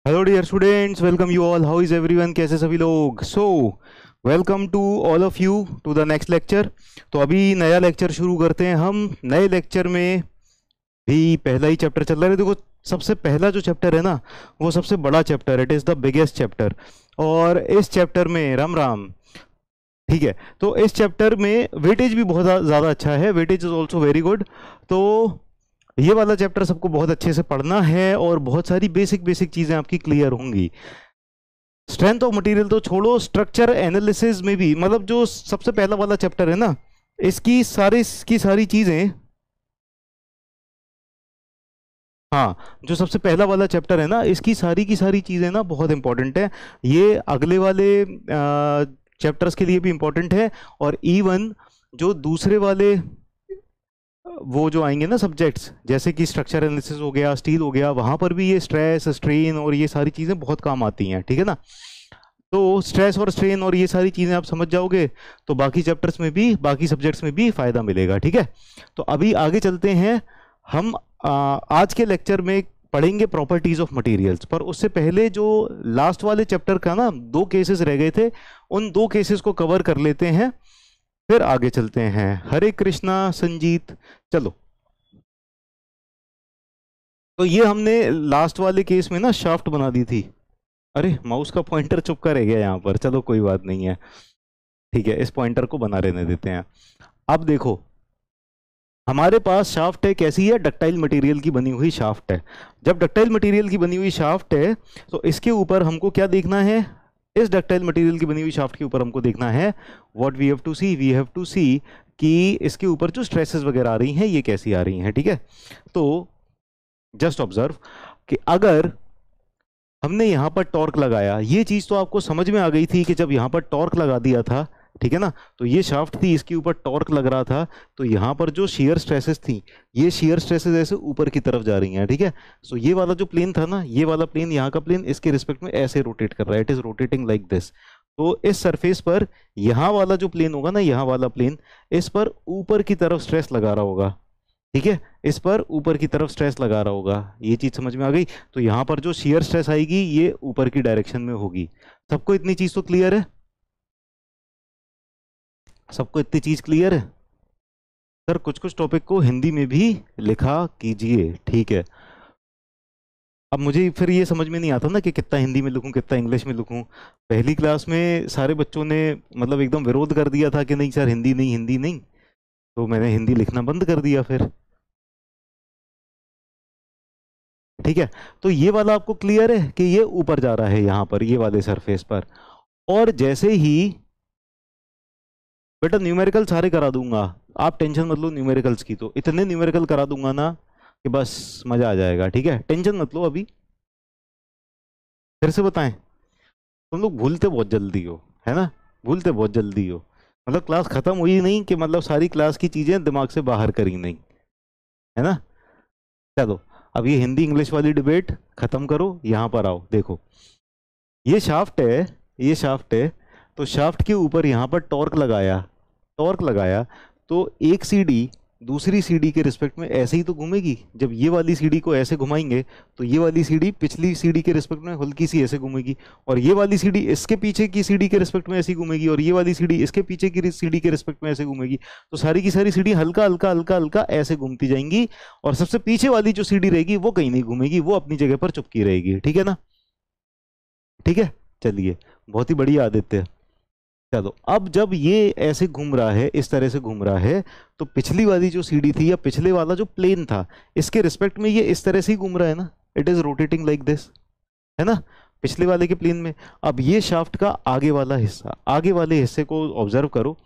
Hello dear students, welcome you all. How is everyone? कैसे सभी लोग? Welcome to all of you to the next lecture. तो अभी नया लेक्चर शुरू करते हैं हम। नए लेक्चर में भी पहला ही चैप्टर चल रहा है। देखो, सबसे पहला जो चैप्टर है ना, वो सबसे बड़ा chapter, it is the biggest chapter. और इस चैप्टर में राम राम, ठीक है, तो इस चैप्टर में वेटेज भी बहुत ज़्यादा अच्छा है। Weightage is also very good. तो ये वाला चैप्टर सबको बहुत अच्छे से पढ़ना है और बहुत सारी बेसिक बेसिक चीज़ें आपकी क्लियर होंगी। स्ट्रेंथ ऑफ मटेरियल तो छोड़ो, स्ट्रक्चर एनालिसिस में भी, मतलब जो सबसे पहला वाला चैप्टर है ना, इसकी सारी चीज़ें, हाँ, जो सबसे पहला वाला चैप्टर है ना, इसकी सारी की सारी चीज़ें ना बहुत इंपॉर्टेंट है। ये अगले वाले चैप्टर्स के लिए भी इंपॉर्टेंट है। और इवन जो दूसरे वाले वो जो आएंगे ना सब्जेक्ट्स, जैसे कि स्ट्रक्चर एनालिसिस हो गया, स्टील हो गया, वहां पर भी ये स्ट्रेस स्ट्रेन और ये सारी चीज़ें बहुत काम आती हैं, ठीक है ना। तो स्ट्रेस और स्ट्रेन और ये सारी चीज़ें आप समझ जाओगे तो बाकी चैप्टर्स में भी, बाकी सब्जेक्ट्स में भी फ़ायदा मिलेगा, ठीक है। तो अभी आगे चलते हैं हम। आज के लेक्चर में पढ़ेंगे प्रॉपर्टीज ऑफ मटेरियल्स, पर उससे पहले जो लास्ट वाले चैप्टर का ना दो केसेस रह गए थे, उन दो केसेस को कवर कर लेते हैं, फिर आगे चलते हैं। हरे कृष्णा संजीत। चलो, तो ये हमने लास्ट वाले केस में ना शाफ्ट बना दी थी। अरे, माउस का पॉइंटर चुपका रह गया यहाँ पर। चलो कोई बात नहीं है, ठीक है, इस पॉइंटर को बना रहने देते हैं। अब देखो, हमारे पास शाफ्ट है, कैसी है? डक्टाइल मटेरियल की बनी हुई शाफ्ट है। जब डक्टाइल मटेरियल की बनी हुई शाफ्ट है तो इसके ऊपर हमको क्या देखना है? इस डक्टाइल मटेरियल की बनी हुई शाफ्ट के ऊपर हमको देखना है, व्हाट वी हैव टू सी कि इसके ऊपर जो स्ट्रेसेस वगैरह आ रही हैं ये कैसी आ रही हैं, ठीक है। तो जस्ट ऑब्जर्व कि अगर हमने यहाँ पर टॉर्क लगाया, ये चीज़ तो आपको समझ में आ गई थी कि जब यहाँ पर टॉर्क लगा दिया था, ठीक है ना, तो ये शाफ्ट थी, इसके ऊपर टॉर्क लग रहा था, तो यहाँ पर जो शियर स्ट्रेसेस थी, ये शियर स्ट्रेसेस ऐसे ऊपर की तरफ जा रही हैं, ठीक है। सो ये वाला जो प्लेन था ना, ये वाला प्लेन, यहाँ का प्लेन इसके रिस्पेक्ट में ऐसे रोटेट कर रहा है, it is rotating like this. तो इस सरफेस पर यहाँ वाला जो प्लेन होगा ना, यहाँ वाला प्लेन, इस पर ऊपर की तरफ स्ट्रेस लगा रहा होगा, ठीक है, इस पर ऊपर की तरफ स्ट्रेस लगा रहा होगा। ये चीज समझ में आ गई? तो यहाँ पर जो शियर स्ट्रेस आएगी ये ऊपर की डायरेक्शन में होगी। सबको इतनी चीज तो क्लियर है? सबको इतनी चीज क्लियर है? सर, कुछ कुछ टॉपिक को हिंदी में भी लिखा कीजिए, ठीक है। अब मुझे फिर ये समझ में नहीं आता ना कि कितना हिंदी में लिखूं, कितना इंग्लिश में लिखूं। पहली क्लास में सारे बच्चों ने मतलब एकदम विरोध कर दिया था कि नहीं सर, हिंदी नहीं, हिंदी नहीं। तो मैंने हिंदी लिखना बंद कर दिया फिर, ठीक है। तो ये वाला आपको क्लियर है कि ये ऊपर जा रहा है यहाँ पर, ये वाले सरफेस पर। और जैसे ही बेटा न्यूमेरिकल सारे करा दूंगा, आप टेंशन मत लो न्यूमेरिकल्स की, तो इतने न्यूमेरिकल करा दूंगा ना कि बस मजा आ जाएगा, ठीक है, टेंशन मत लो अभी। फिर से बताएं, तुम लोग भूलते बहुत जल्दी हो, है ना, भूलते बहुत जल्दी हो। मतलब क्लास खत्म हुई नहीं कि मतलब सारी क्लास की चीजें दिमाग से बाहर करी नहीं, है ना। चलो, अब ये हिंदी इंग्लिश वाली डिबेट खत्म करो, यहाँ पर आओ। देखो, ये शाफ्ट है, ये शाफ्ट है, तो शाफ्ट के ऊपर यहाँ पर टॉर्क लगाया, टॉर्क लगाया, तो एक सीडी दूसरी सीडी के रिस्पेक्ट में ऐसे ही तो घूमेगी। जब ये वाली सीडी को ऐसे घुमाएंगे तो ये वाली सीडी पिछली सीडी के रिस्पेक्ट में हल्की सी ऐसे घूमेगी, और ये वाली सीडी इसके पीछे की सीडी के रिस्पेक्ट में ऐसी घूमेगी, और ये वाली सीडी इसके पीछे की सीडी के रिस्पेक्ट में ऐसे घूमेगी। तो सारी की सारी सीडी हल्का हल्का हल्का हल्का ऐसे घूमती जाएंगी, और सबसे पीछे वाली जो सीडी रहेगी वो कहीं नहीं घूमेगी, वो अपनी जगह पर चुपकी रहेगी, ठीक है ना, ठीक है। चलिए, बहुत ही बढ़िया आदित्य। चलो, अब जब ये ऐसे घूम रहा है, इस तरह से घूम रहा है, तो पिछली वाली जो सीढ़ी थी या पिछले वाला जो प्लेन था, इसके रिस्पेक्ट में ये इस तरह से ही घूम रहा है ना, it is rotating like this, है ना, पिछले वाले के प्लेन में। अब ये शाफ्ट का आगे वाला हिस्सा, आगे वाले हिस्से को ऑब्जर्व करो,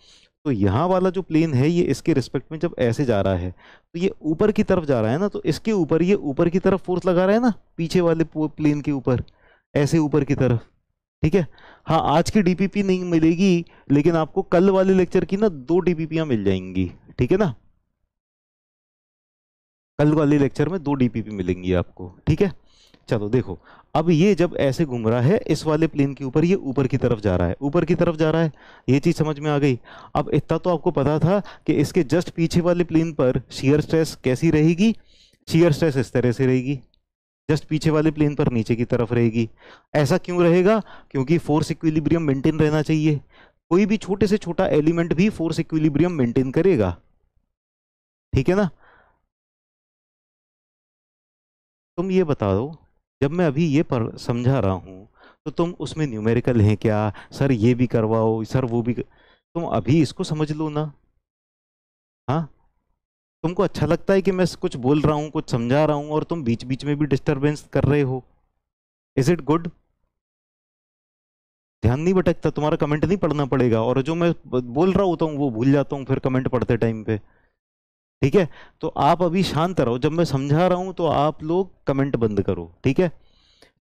तो यहाँ वाला जो प्लेन है ये इसके रिस्पेक्ट में जब ऐसे जा रहा है तो ये ऊपर की तरफ जा रहा है ना, तो इसके ऊपर ये ऊपर की तरफ फोर्स लगा रहा है ना, पीछे वाले प्लेन के ऊपर, ऐसे ऊपर की तरफ, ठीक है। हाँ, आज की डीपीपी नहीं मिलेगी, लेकिन आपको कल वाले लेक्चर की ना दो डीपीपीयां मिल जाएंगी, ठीक है ना, कल वाले लेक्चर में दो डीपीपी मिलेंगी आपको, ठीक है। चलो देखो, अब ये जब ऐसे घूम रहा है इस वाले प्लेन के ऊपर, ये ऊपर की तरफ जा रहा है, ऊपर की तरफ जा रहा है, ये चीज समझ में आ गई। अब इतना तो आपको पता था कि इसके जस्ट पीछे वाले प्लेन पर शियर स्ट्रेस कैसी रहेगी, शियर स्ट्रेस इस तरह से रहेगी, जस्ट पीछे वाले प्लेन पर नीचे की तरफ रहेगी। ऐसा क्यों रहेगा? क्योंकि फोर्स इक्विलिब्रियम मेंटेन रहना चाहिए। कोई भी छोटे से छोटा एलिमेंट भी फोर्स इक्विलिब्रियम मेंटेन करेगा, ठीक है ना। तुम ये बता दो, जब मैं अभी ये पर समझा रहा हूं तो तुम उसमें न्यूमेरिकल है क्या, सर ये भी करवाओ, सर वो भी तुम अभी इसको समझ लो ना। हाँ, तुमको अच्छा लगता है कि मैं कुछ बोल रहा हूँ, कुछ समझा रहा हूँ और तुम बीच बीच में भी डिस्टरबेंस कर रहे हो? Is it good? ध्यान नहीं भटकता, तुम्हारा कमेंट नहीं पढ़ना पड़ेगा, और जो मैं बोल रहा होता हूँ वो भूल जाता हूँ फिर कमेंट पढ़ते टाइम पे, ठीक है। तो आप अभी शांत रहो, जब मैं समझा रहा हूं तो आप लोग कमेंट बंद करो, ठीक है।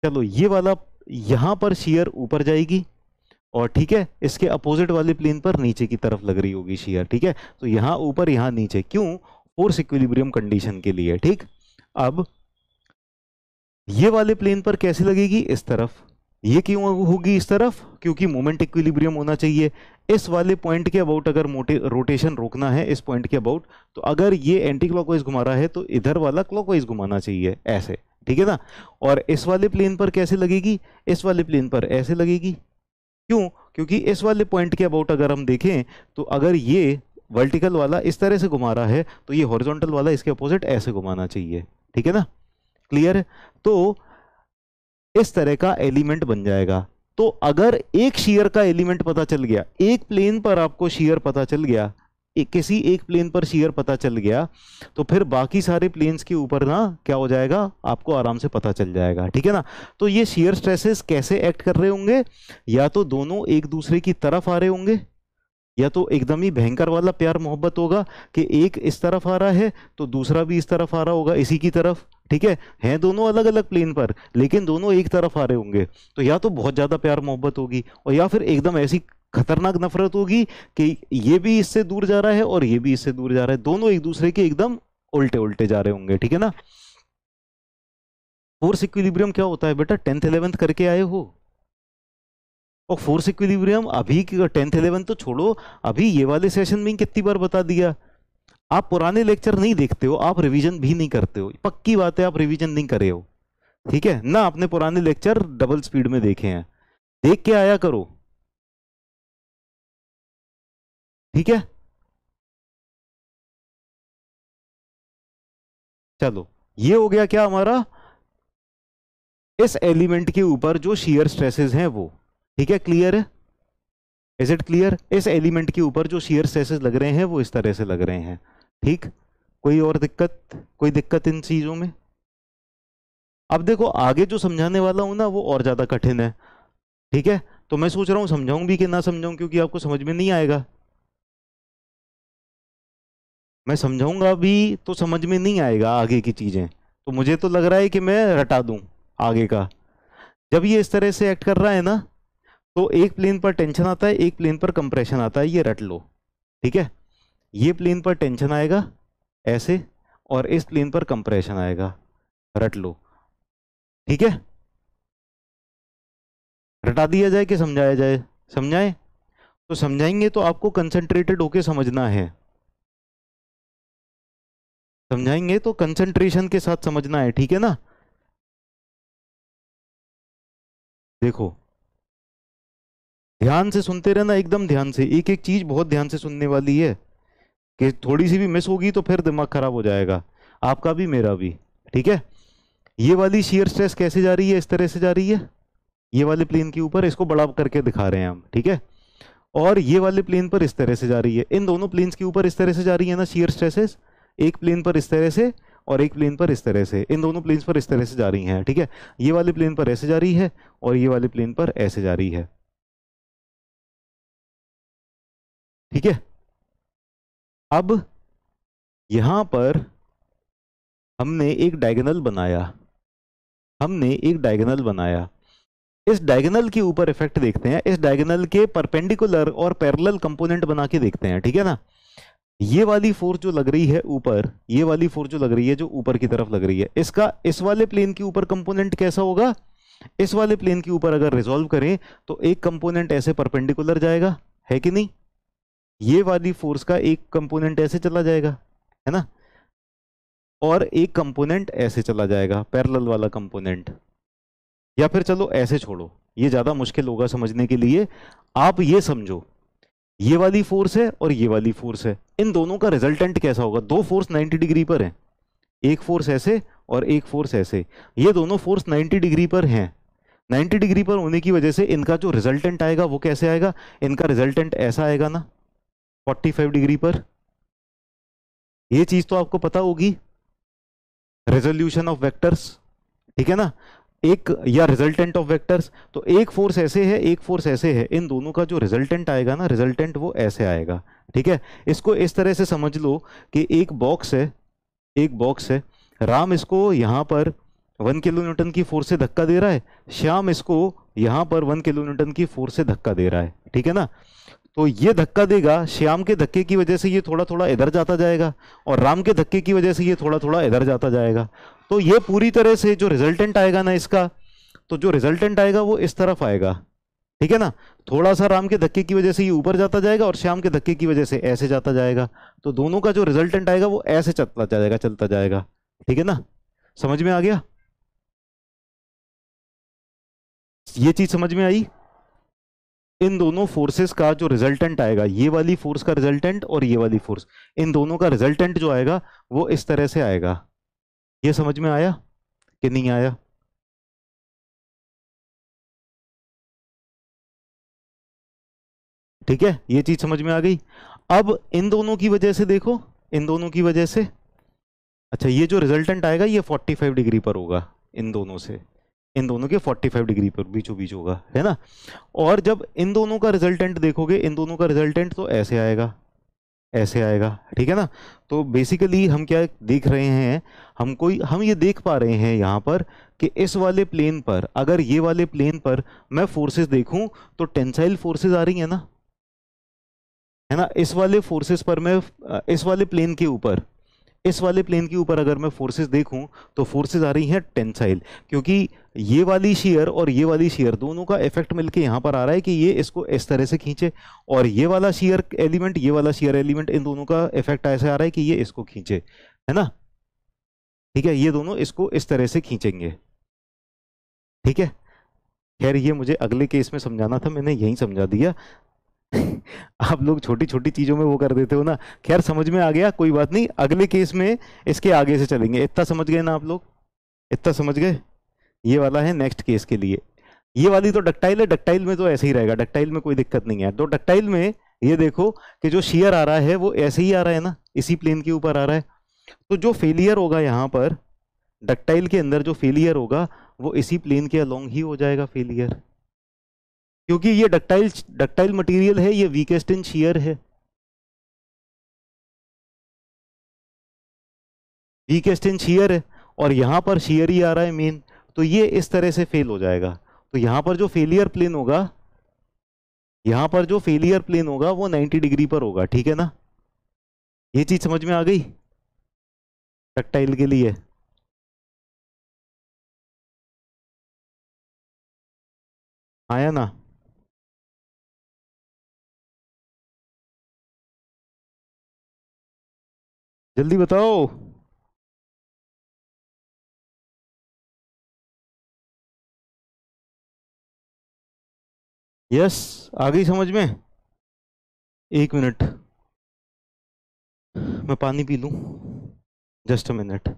चलो, ये वाला यहां पर शेयर ऊपर जाएगी और ठीक है, इसके अपोजिट वाले प्लेन पर नीचे की तरफ लग रही होगी शेयर, ठीक है। तो यहां ऊपर यहां नीचे, क्यों? फोर्स इक्विलिब्रियम कंडीशन के लिए, ठीक। अब ये वाले प्लेन पर कैसे लगेगी? इस तरफ। ये क्यों होगी इस तरफ? क्योंकि मोमेंट इक्विलिब्रियम होना चाहिए। इस वाले पॉइंट के अबाउट अगर रोटेशन रोकना है, इस पॉइंट के अबाउट, तो अगर ये एंटी क्लॉकवाइज घुमा रहा है तो इधर वाला क्लॉकवाइज घुमाना चाहिए, ऐसे, ठीक है ना। और इस वाले प्लेन पर कैसे लगेगी? इस वाले प्लेन पर ऐसे लगेगी। क्यों? क्योंकि इस वाले पॉइंट के अबाउट अगर हम देखें तो अगर ये वर्टिकल वाला इस तरह से घुमा रहा है तो ये हॉरिजॉन्टल वाला इसके अपोजिट ऐसे घुमाना चाहिए, ठीक है ना। क्लियर है? तो इस तरह का एलिमेंट बन जाएगा। तो अगर एक शेयर का एलिमेंट पता चल गया, एक प्लेन पर आपको शेयर पता चल गया, किसी एक प्लेन पर शेयर पता चल गया, तो फिर बाकी सारे प्लेन्स के ऊपर ना क्या हो जाएगा, आपको आराम से पता चल जाएगा, ठीक है ना। तो ये शेयर स्ट्रेसेस कैसे एक्ट कर रहे होंगे? या तो दोनों एक दूसरे की तरफ आ रहे होंगे, या तो एकदम ही भयंकर वाला प्यार मोहब्बत होगा कि एक इस तरफ आ रहा है तो दूसरा भी इस तरफ आ रहा होगा, इसी की तरफ, ठीक है। हैं दोनों अलग अलग प्लेन पर लेकिन दोनों एक तरफ आ रहे होंगे, तो या तो बहुत ज्यादा प्यार मोहब्बत होगी, और या फिर एकदम ऐसी खतरनाक नफरत होगी कि ये भी इससे दूर जा रहा है और ये भी इससे दूर जा रहा है, दोनों एक दूसरे के एकदम उल्टे उल्टे जा रहे होंगे, ठीक है ना। फोर्स इक्विलिब्रियम क्या होता है बेटा? 10th 11th करके आए हो। और फोर्स इक्विलिब्रियम अभी 10th 11th तो छोड़ो, अभी ये वाले सेशन में कितनी बार बता दिया। आप पुराने लेक्चर नहीं देखते हो, आप रिवीजन भी नहीं करते हो, पक्की बात है आप रिवीजन नहीं करे हो, ठीक है ना। आपने पुराने लेक्चर डबल स्पीड में देखे हैं, देख के आया करो, ठीक है। चलो, ये हो गया क्या हमारा, इस एलिमेंट के ऊपर जो शियर स्ट्रेसेस हैं वो, ठीक है। क्लियर है? Is it clear? इस एलिमेंट के ऊपर जो शियर स्ट्रेसेस लग रहे हैं वो इस तरह से लग रहे हैं, ठीक। कोई और दिक्कत? कोई दिक्कत इन चीजों में? अब देखो, आगे जो समझाने वाला हूं ना वो और ज्यादा कठिन है, ठीक है। तो मैं सोच रहा हूं समझाऊं भी कि ना समझाऊं, क्योंकि आपको समझ में नहीं आएगा। मैं समझाऊंगा भी तो समझ में नहीं आएगा आगे की चीजें, तो मुझे तो लग रहा है कि मैं रटा दूं आगे का। जब ये इस तरह से एक्ट कर रहा है ना, तो एक प्लेन पर टेंशन आता है, एक प्लेन पर कंप्रेशन आता है, ये रट लो, ठीक है। ये प्लेन पर टेंशन आएगा ऐसे, और इस प्लेन पर कंप्रेशन आएगा, रट लो, ठीक है। रटा दिया जाए कि समझाया जाए? समझाएं? तो समझाएंगे तो आपको कंसंट्रेटेड होके समझना है, समझाएंगे तो कंसंट्रेशन के साथ समझना है, ठीक है ना। देखो, ध्यान से सुनते रहना, एकदम ध्यान से, एक एक चीज बहुत ध्यान से सुनने वाली है, कि थोड़ी सी भी मिस होगी तो फिर दिमाग खराब हो जाएगा, आपका भी मेरा भी, ठीक है। ये वाली शियर स्ट्रेस कैसे जा रही है? इस तरह से जा रही है, ये वाले प्लेन के ऊपर, इसको बड़ा करके दिखा रहे हैं हम, ठीक है। और ये वाले प्लेन पर इस तरह से जा रही है, इन दोनों प्लेन्स के ऊपर इस तरह से जा रही है ना शियर स्ट्रेसेस, एक प्लेन पर इस तरह से और एक प्लेन पर इस तरह से, इन दोनों प्लेन्स पर इस तरह से जा रही हैं, ठीक है। ये वाले प्लेन पर ऐसे जा रही है और ये वाले प्लेन पर ऐसे जा रही है, ठीक है। अब यहां पर हमने एक डायगोनल बनाया, हमने एक डायगोनल बनाया, इस डायगोनल के ऊपर इफेक्ट देखते हैं, इस डायगोनल के परपेंडिकुलर और पैरेलल कंपोनेंट बना के देखते हैं, ठीक है ना। ये वाली फोर्स जो लग रही है ऊपर, ये वाली फोर्स जो लग रही है, जो ऊपर की तरफ लग रही है, इसका इस वाले प्लेन के ऊपर कंपोनेंट कैसा होगा? इस वाले प्लेन के ऊपर अगर रिजॉल्व करें तो एक कंपोनेंट ऐसे परपेंडिकुलर जाएगा, है कि नहीं। ये वाली फोर्स का एक कंपोनेंट ऐसे चला जाएगा, है ना। और एक कंपोनेंट ऐसे चला जाएगा, पैरेलल वाला कंपोनेंट। या फिर चलो ऐसे छोड़ो, ये ज्यादा मुश्किल होगा समझने के लिए। आप ये समझो, ये वाली फोर्स है और ये वाली फोर्स है, इन दोनों का रिजल्टेंट कैसा होगा? दो फोर्स 90 डिग्री पर हैं, एक फोर्स ऐसे और एक फोर्स ऐसे, ये दोनों फोर्स 90 डिग्री पर हैं। 90 डिग्री पर होने की वजह से इनका जो रिजल्टेंट आएगा वो कैसे आएगा? इनका रिजल्टेंट ऐसा आएगा ना, 45 डिग्री पर। ये चीज तो आपको पता होगी, रेजोल्यूशन ऑफ वेक्टर्स, ठीक है ना, एक या रिजल्टेंट ऑफ वेक्टर्स। तो एक फोर्स ऐसे है, एक फोर्स ऐसे है, इन दोनों का जो रिजल्टेंट आएगा ना, रिजल्टेंट वो ऐसे आएगा। ठीक है, इसको इस तरह से समझ लो कि एक बॉक्स है, एक बॉक्स है, राम इसको यहां पर 1 किलो न्यूटन की फोर्स से धक्का दे रहा है, श्याम इसको यहां पर 1 किलो न्यूटन की फोर्स से धक्का दे रहा है, ठीक है ना। तो ये धक्का देगा, श्याम के धक्के की वजह से ये थोड़ा थोड़ा इधर जाता जाएगा, और राम के धक्के की वजह से ये थोड़ा थोड़ा इधर जाता जाएगा। तो ये पूरी तरह से जो रिजल्टेंट आएगा ना इसका, तो जो रिजल्टेंट आएगा वो इस तरफ आएगा, ठीक है ना। थोड़ा सा राम के धक्के की वजह से ये ऊपर जाता जाएगा और श्याम के धक्के की वजह से ऐसे जाता जाएगा। तो दोनों का जो रिजल्टेंट आएगा वो ऐसे चलता जाएगा, चलता जाएगा, ठीक है ना। समझ में आ गया? ये चीज समझ में आई? इन दोनों फोर्सेस का जो रिजल्टेंट आएगा, ये वाली फोर्स का रिजल्टेंट और ये वाली फोर्स, इन दोनों का रिजल्टेंट जो आएगा वो इस तरह से आएगा। ये समझ में आया कि नहीं आया? ठीक है, ये चीज समझ में आ गई। अब इन दोनों की वजह से देखो, इन दोनों की वजह से, अच्छा ये जो रिजल्टेंट आएगा ये 45 डिग्री पर होगा, इन दोनों से, इन दोनों के 45 डिग्री पर बीचों बीच होगा, है ना। और जब इन दोनों का रिजल्टेंट देखोगे, इन दोनों का रिजल्टेंट तो ऐसे आएगा, ऐसे आएगा, ठीक है ना। तो बेसिकली हम क्या देख रहे हैं, हम ये देख पा रहे हैं यहाँ पर कि इस वाले प्लेन पर, अगर ये वाले प्लेन पर मैं फोर्सेस देखूं तो टेंसाइल फोर्सेस आ रही है ना, है ना। इस वाले फोर्सेस पर मैं इस वाले प्लेन के ऊपर, इस वाले प्लेन के ऊपर अगर मैं फोर्सेस देखूं तो फोर्सेस आ रही हैं टेंसाइल, क्योंकि ये वाली शेयर और ये वाली शेयर दोनों का इफेक्ट मिलके यहां पर आ रहा है कि ये इसको इस तरह से खींचे, और ये वाला शेयर एलिमेंट, ये वाला शेयर एलिमेंट, इन दोनों का इफेक्ट ऐसे आ रहा है कि ये इसको खींचे, है ना। ठीक है, ये दोनों इसको इस तरह से खींचेंगे, ठीक है। खैर ये मुझे अगले केस में समझाना था, मैंने यही समझा दिया। आप लोग छोटी छोटी चीजों में वो कर देते हो ना। खैर समझ में आ गया, कोई बात नहीं, अगले केस में इसके आगे से चलेंगे। इतना समझ गए ना आप लोग? इतना समझ गए? ये वाला है नेक्स्ट केस के लिए। ये वाली तो डक्टाइल है, डक्टाइल में तो ऐसे ही रहेगा, डक्टाइल में कोई दिक्कत नहीं है। तो डक्टाइल में ये देखो कि जो शियर आ रहा है वो ऐसे ही आ रहा है ना, इसी प्लेन के ऊपर आ रहा है। तो जो फेलियर होगा यहाँ पर डक्टाइल के अंदर, जो फेलियर होगा वो इसी प्लेन के अलोंग ही हो जाएगा फेलियर, क्योंकि ये डक्टाइल डक्टाइल मटेरियल है, ये वीकेस्ट इन शियर है, वीकेस्ट इन शियर है, और यहां पर शियर ही आ रहा है मेन। तो ये इस तरह से फेल हो जाएगा। तो यहां पर जो फेलियर प्लेन होगा, यहां पर जो फेलियर प्लेन होगा वो 90 डिग्री पर होगा, ठीक है ना। ये चीज समझ में आ गई डक्टाइल के लिए? आया ना? जल्दी बताओ। यस, आ गई समझ में? एक मिनट, मैं पानी पी लूं, जस्ट अ मिनट।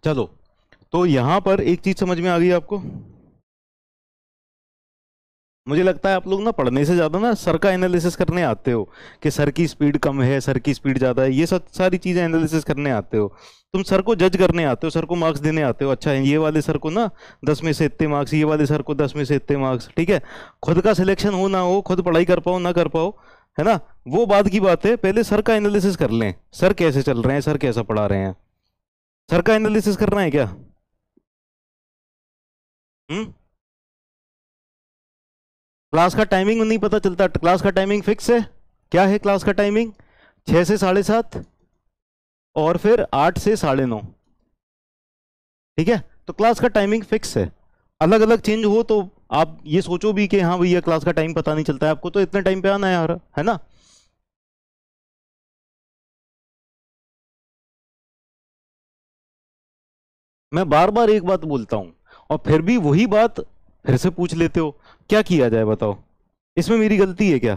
चलो, तो यहां पर एक चीज समझ में आ गई आपको। मुझे लगता है आप लोग ना पढ़ने से ज्यादा ना सर का एनालिसिस करने आते हो कि सर की स्पीड कम है, सर की स्पीड ज्यादा है, ये सब सारी चीजें एनालिसिस करने आते हो। तुम सर को जज करने आते हो, सर को मार्क्स देने आते हो। अच्छा, ये वाले सर को ना 10 में से इतने मार्क्स, ये वाले सर को 10 में से इतने मार्क्स, ठीक है। खुद का सिलेक्शन हो ना हो, खुद पढ़ाई कर पाओ ना कर पाओ, है ना, वो बात की बात है। पहले सर का एनालिसिस कर लें, सर कैसे चल रहे हैं, सर कैसा पढ़ा रहे हैं। सर का एनालिसिस करना है क्या? हम्म। क्लास का टाइमिंग नहीं पता चलता? क्लास का टाइमिंग फिक्स है। क्या है क्लास का टाइमिंग? 6 से 7:30 और फिर 8 से 9:30। ठीक है, तो क्लास का टाइमिंग फिक्स है। अलग अलग चेंज हो तो आप ये सोचो भी कि हाँ भैया क्लास का टाइम पता नहीं चलता है आपको, तो इतने टाइम पे आना है यार, है ना। मैं बार बार एक बात बोलता हूं और फिर भी वही बात फिर से पूछ लेते हो। क्या किया जाए बताओ, इसमें मेरी गलती है क्या?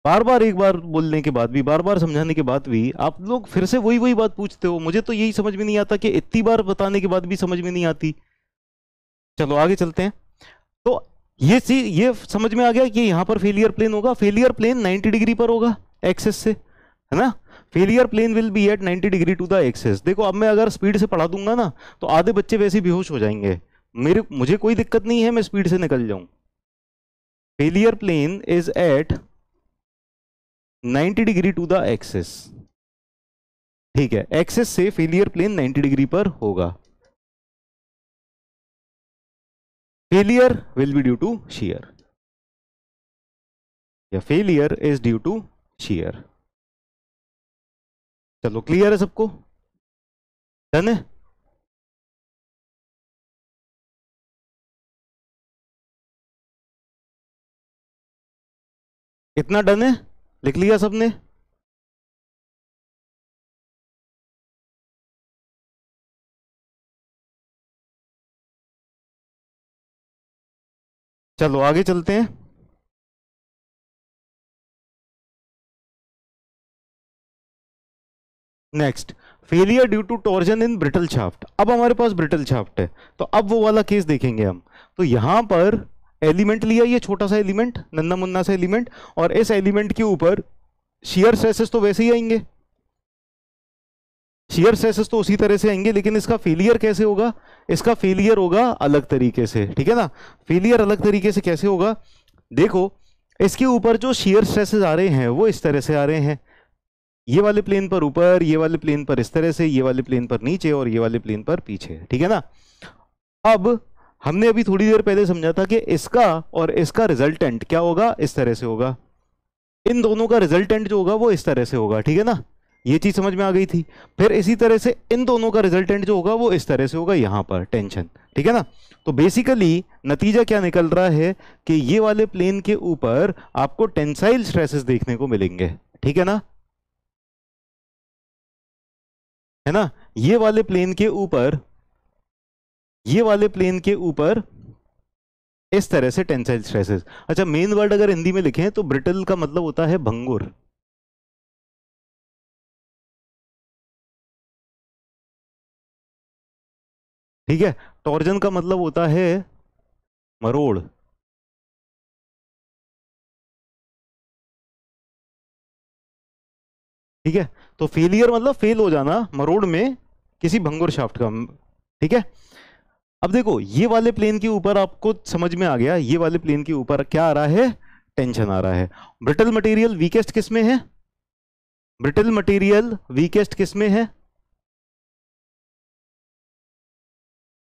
बार बार एक बार बोलने के बाद भी, बार बार समझाने के बाद भी आप लोग फिर से वही वही बात पूछते हो। मुझे तो यही समझ में नहीं आता कि इतनी बार बताने के बाद भी समझ में नहीं आती। चलो आगे चलते हैं। तो ये समझ में आ गया कि यहां पर फेलियर प्लेन होगा। फेलियर प्लेन 90 डिग्री पर होगा एक्सेस से, है ना। Failure plane will be at 90 degree to the axis. देखो अब मैं अगर स्पीड से पढ़ा दूंगा ना तो आधे बच्चे वैसे ही बेहोश हो जाएंगे। मुझे कोई दिक्कत नहीं है, मैं स्पीड से निकल जाऊं। Failure plane is at 90 degree to the axis. ठीक है, एक्सेस से फेलियर प्लेन 90 डिग्री पर होगा। Failure will be due to shear, या failure is due to shear। चलो क्लियर है सबको? डन है? इतना डन है? लिख लिया सबने? चलो आगे चलते हैं। Next, failure due to torsion in brittle shaft. अब हमारे पास ब्रिटल शाफ्ट है, तो अब वो वाला केस देखेंगे हम। तो यहां पर एलिमेंट लिया, ये छोटा सा एलिमेंट, नन्ना मुन्ना सा एलिमेंट, और इस एलिमेंट के ऊपर शियर स्ट्रेसेस तो वैसे ही आएंगे, शियर स्ट्रेसेस तो उसी तरह से आएंगे, लेकिन इसका फेलियर कैसे होगा? इसका फेलियर होगा अलग तरीके से, ठीक है ना। फेलियर अलग तरीके से कैसे होगा? देखो, इसके ऊपर जो शियर स्ट्रेसेस आ रहे हैं वो इस तरह से आ रहे हैं। ये वाले प्लेन पर ऊपर, ये वाले प्लेन पर इस तरह से, ये वाले प्लेन पर नीचे, और ये वाले प्लेन पर पीछे, ठीक है ना। अब हमने अभी थोड़ी देर पहले समझा था कि इसका और इसका रिजल्टेंट क्या होगा, इस तरह से होगा। इन दोनों का रिजल्टेंट जो होगा वो इस तरह से होगा, ठीक है ना। ये चीज समझ में आ गई थी। फिर इसी तरह से इन दोनों का रिजल्टेंट जो होगा वो इस तरह से होगा, यहां पर टेंशन, ठीक है ना। तो बेसिकली नतीजा क्या निकल रहा है कि ये वाले प्लेन के ऊपर आपको टेंसाइल स्ट्रेसेस देखने को मिलेंगे, ठीक है ना, है ना। ये वाले प्लेन के ऊपर, ये वाले प्लेन के ऊपर इस तरह से टेंसाइल स्ट्रेसेस। अच्छा, मेन वर्ड अगर हिंदी में लिखें तो ब्रिटल का मतलब होता है भंगुर, ठीक है। टॉर्जन का मतलब होता है मरोड़, ठीक है। तो फेलियर मतलब फेल हो जाना, मरोड़ में किसी भंगुर शाफ्ट का, ठीक है। अब देखो, ये वाले प्लेन के ऊपर आपको समझ में आ गया, ये वाले प्लेन के ऊपर क्या आ रहा है? टेंशन आ रहा है। ब्रिटल मटेरियल वीकेस्ट किस में है? ब्रिटल मटेरियल वीकेस्ट किस में है?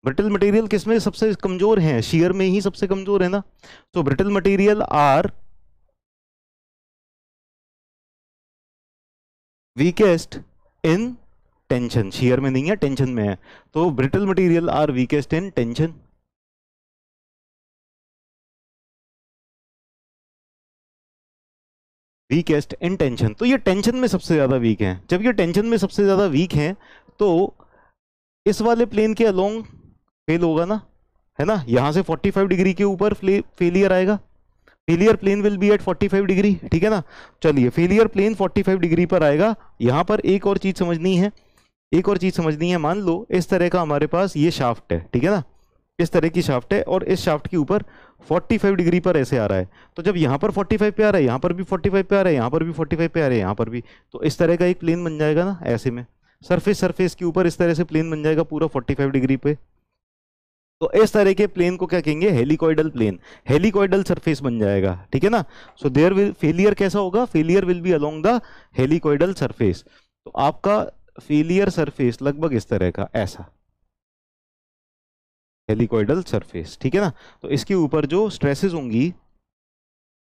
ब्रिटल मटेरियल किस में सबसे कमजोर है? शियर में ही सबसे कमजोर है ना। तो brittle material are weakest in tension. Shear में नहीं है, टेंशन में है। तो brittle material are weakest in tension. Weakest in tension, तो ये टेंशन में सबसे ज्यादा वीक है। जब ये टेंशन में सबसे ज्यादा वीक है तो इस वाले प्लेन के अलोंग फेल होगा ना, है ना। यहां से 45 डिग्री के ऊपर फेलियर आएगा। Failure plane will be at 45 degree, ठीक है ना। चलिए, फेलियर प्लेन 45 डिग्री पर आएगा। यहां पर एक और चीज समझनी है एक और चीज समझनी है, मान लो इस तरह का हमारे पास ये शाफ्ट है, ठीक है ना, इस तरह की शाफ्ट है और इस शाफ्ट के ऊपर 45 डिग्री पर ऐसे आ रहा है। तो जब यहाँ पर 45 पे आ रहा है, यहाँ पर भी 45 पे आ रहा है, यहाँ पर भी 45 पे आ रहा है, यहाँ पर भी, तो इस तरह का एक प्लेन बन जाएगा ना ऐसे में, सरफेस सरफेस के ऊपर इस तरह से प्लेन बन जाएगा पूरा 45 डिग्री पे। तो इस तरह के प्लेन को क्या कहेंगे, हेलिकॉइडल प्लेन, हेलिकॉइडल सरफेस बन जाएगा, ठीक है ना। सो देयर विल फेलियर कैसा होगा, failure will be along the helicoidal surface. तो आपका फेलियर सरफेस लगभग इस तरह का, ऐसा हेलिकॉइडल सरफेस, ठीक है ना। तो इसके ऊपर जो स्ट्रेसेस होंगी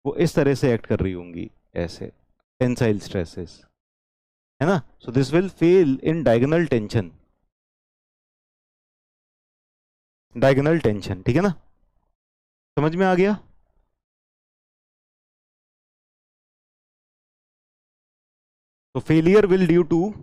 वो इस तरह से एक्ट कर रही होंगी, ऐसे टेंसाइल स्ट्रेसेस, है ना। So this will fail in diagonal tension, diagonal tension, ठीक है ना, समझ में आ गया। तो failure will due to,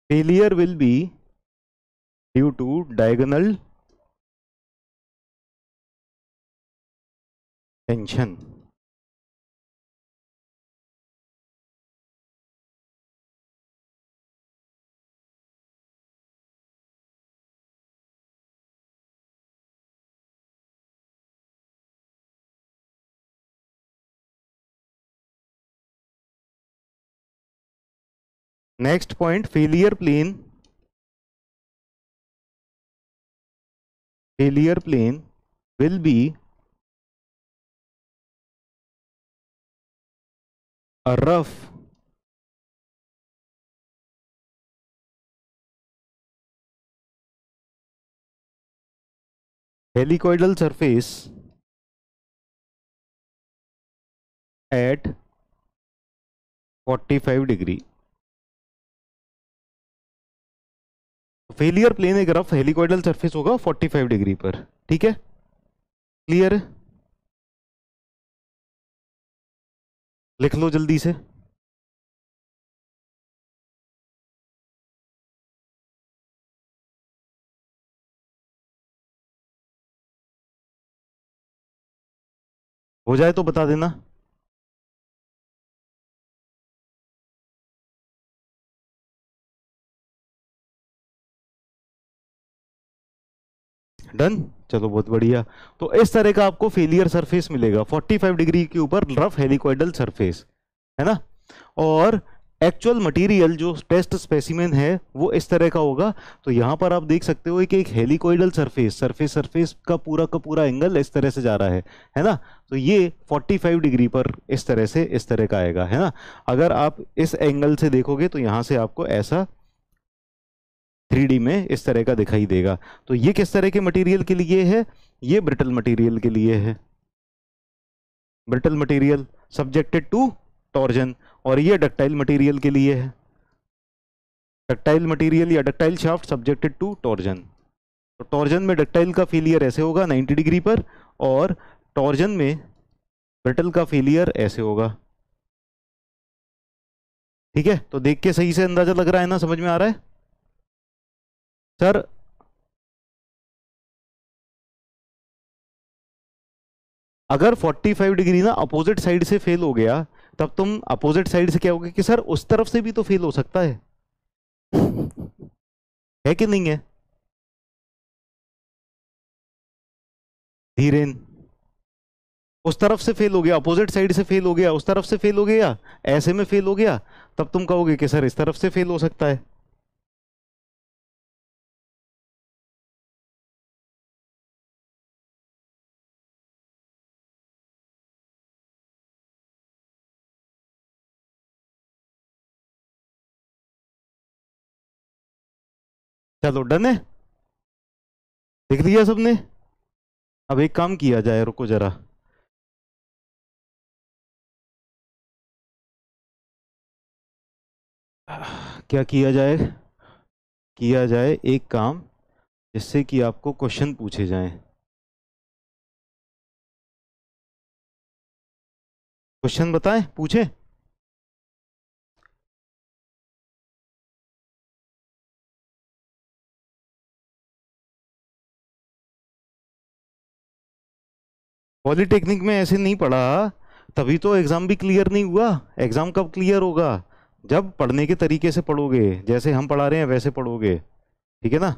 failure will be due to diagonal tension। Next point, failure plane, failure plane will be a rough helicoidal surface at 45 degree. Failure plane एक rough helicoidal surface होगा 45 डिग्री पर, ठीक है, clear है, लिख लो जल्दी से। हो जाए तो बता देना। डन, चलो बहुत बढ़िया। तो इस तरह का आपको फेलियर सरफेस मिलेगा 45 डिग्री के ऊपर, रफ हेलिकॉइडल सरफेस, है ना। और एक्चुअल मटेरियल जो टेस्ट स्पेसिमेन है वो इस तरह का होगा। तो यहां पर आप देख सकते हो कि एक हेलिकॉइडल सरफेस, सरफेस सरफेस का पूरा एंगल इस तरह से जा रहा है ना। तो ये 45 डिग्री पर इस तरह से, इस तरह का आएगा, है ना। अगर आप इस एंगल से देखोगे तो यहां से आपको ऐसा 3D में इस तरह का दिखाई देगा। तो ये किस तरह के मटेरियल के लिए है, ये ब्रिटल मटेरियल के लिए है, brittle material subjected to torsion. और ये डक्टाइल मटेरियल के लिए है, डक्टाइल मटेरियल या ductile shaft subjected to torsion. तो टॉर्जन में डक्टाइल का फेलियर ऐसे होगा 90 डिग्री पर, और टॉर्जन में ब्रिटल का फेलियर ऐसे होगा, ठीक है। तो देख के सही से अंदाजा लग रहा है ना, समझ में आ रहा है सर। अगर 45 डिग्री ना अपोजिट साइड से फेल हो गया, तब तुम अपोजिट साइड से क्या होगा कि सर उस तरफ से भी तो फेल हो सकता है कि नहीं है, धीरेन, उस तरफ से फेल हो गया, अपोजिट साइड से फेल हो गया, उस तरफ से फेल हो गया, ऐसे में फेल हो गया, तब तुम कहोगे कि सर इस तरफ से फेल हो सकता है। चलो डन है, लिख लिया सबने। अब एक काम किया जाए, रुको जरा, क्या किया जाए एक काम, जिससे कि आपको क्वेश्चन पूछे जाएं। क्वेश्चन बताएं, पूछें। पॉलिटेक्निक में ऐसे नहीं पढ़ा, तभी तो एग्जाम भी क्लियर नहीं हुआ। एग्जाम कब क्लियर होगा? जब पढ़ने के तरीके से पढ़ोगे, जैसे हम पढ़ा रहे हैं वैसे पढ़ोगे, ठीक है ना।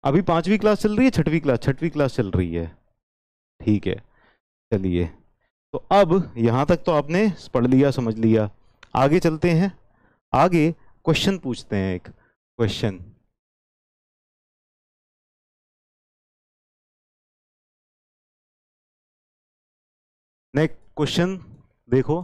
अभी 5वीं क्लास चल रही है, छठवीं क्लास चल रही है, ठीक है। चलिए, तो अब यहां तक तो आपने पढ़ लिया, समझ लिया। आगे चलते हैं, आगे क्वेश्चन पूछते हैं। एक क्वेश्चन, नेक्स्ट क्वेश्चन देखो।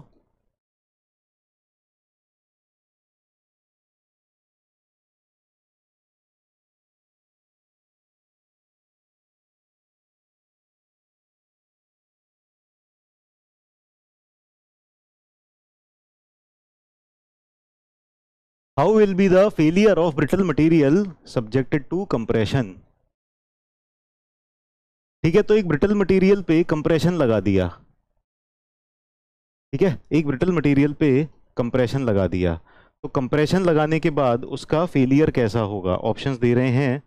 How will be the failure of brittle material subjected to compression. ठीक है, तो एक ब्रिटल मटेरियल पे कंप्रेशन लगा दिया, ठीक है, एक ब्रिटल मटेरियल पे कंप्रेशन लगा दिया, तो कंप्रेशन लगाने के बाद उसका फेलियर कैसा होगा? ऑप्शंस दे रहे हैं।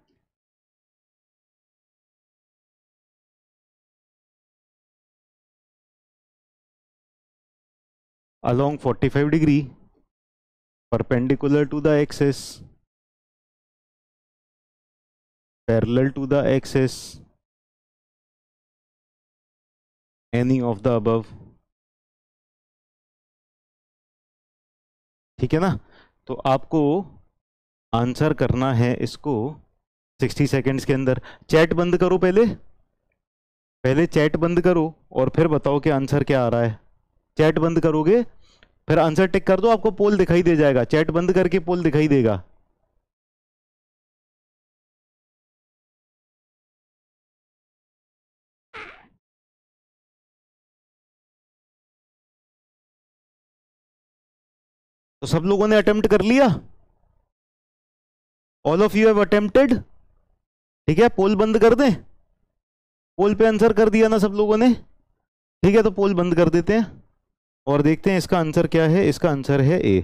along 45 degree, perpendicular to the axis, parallel to the axis, any of the above। ठीक है ना, तो आपको आंसर करना है इसको 60 सेकेंड्स के अंदर। चैट बंद करो, पहले पहले चैट बंद करो और फिर बताओ कि आंसर क्या आ रहा है। चैट बंद करोगे फिर आंसर टिक कर दो, आपको पोल दिखाई दे जाएगा। चैट बंद करके पोल दिखाई देगा। तो सब लोगों ने अटेम्प्ट कर लिया? All of you have attempted? ठीक है, पोल बंद कर दें? पोल पे आंसर कर दिया ना सब लोगों ने? ठीक है, तो पोल बंद कर देते हैं और देखते हैं इसका आंसर क्या है। इसका आंसर है ए।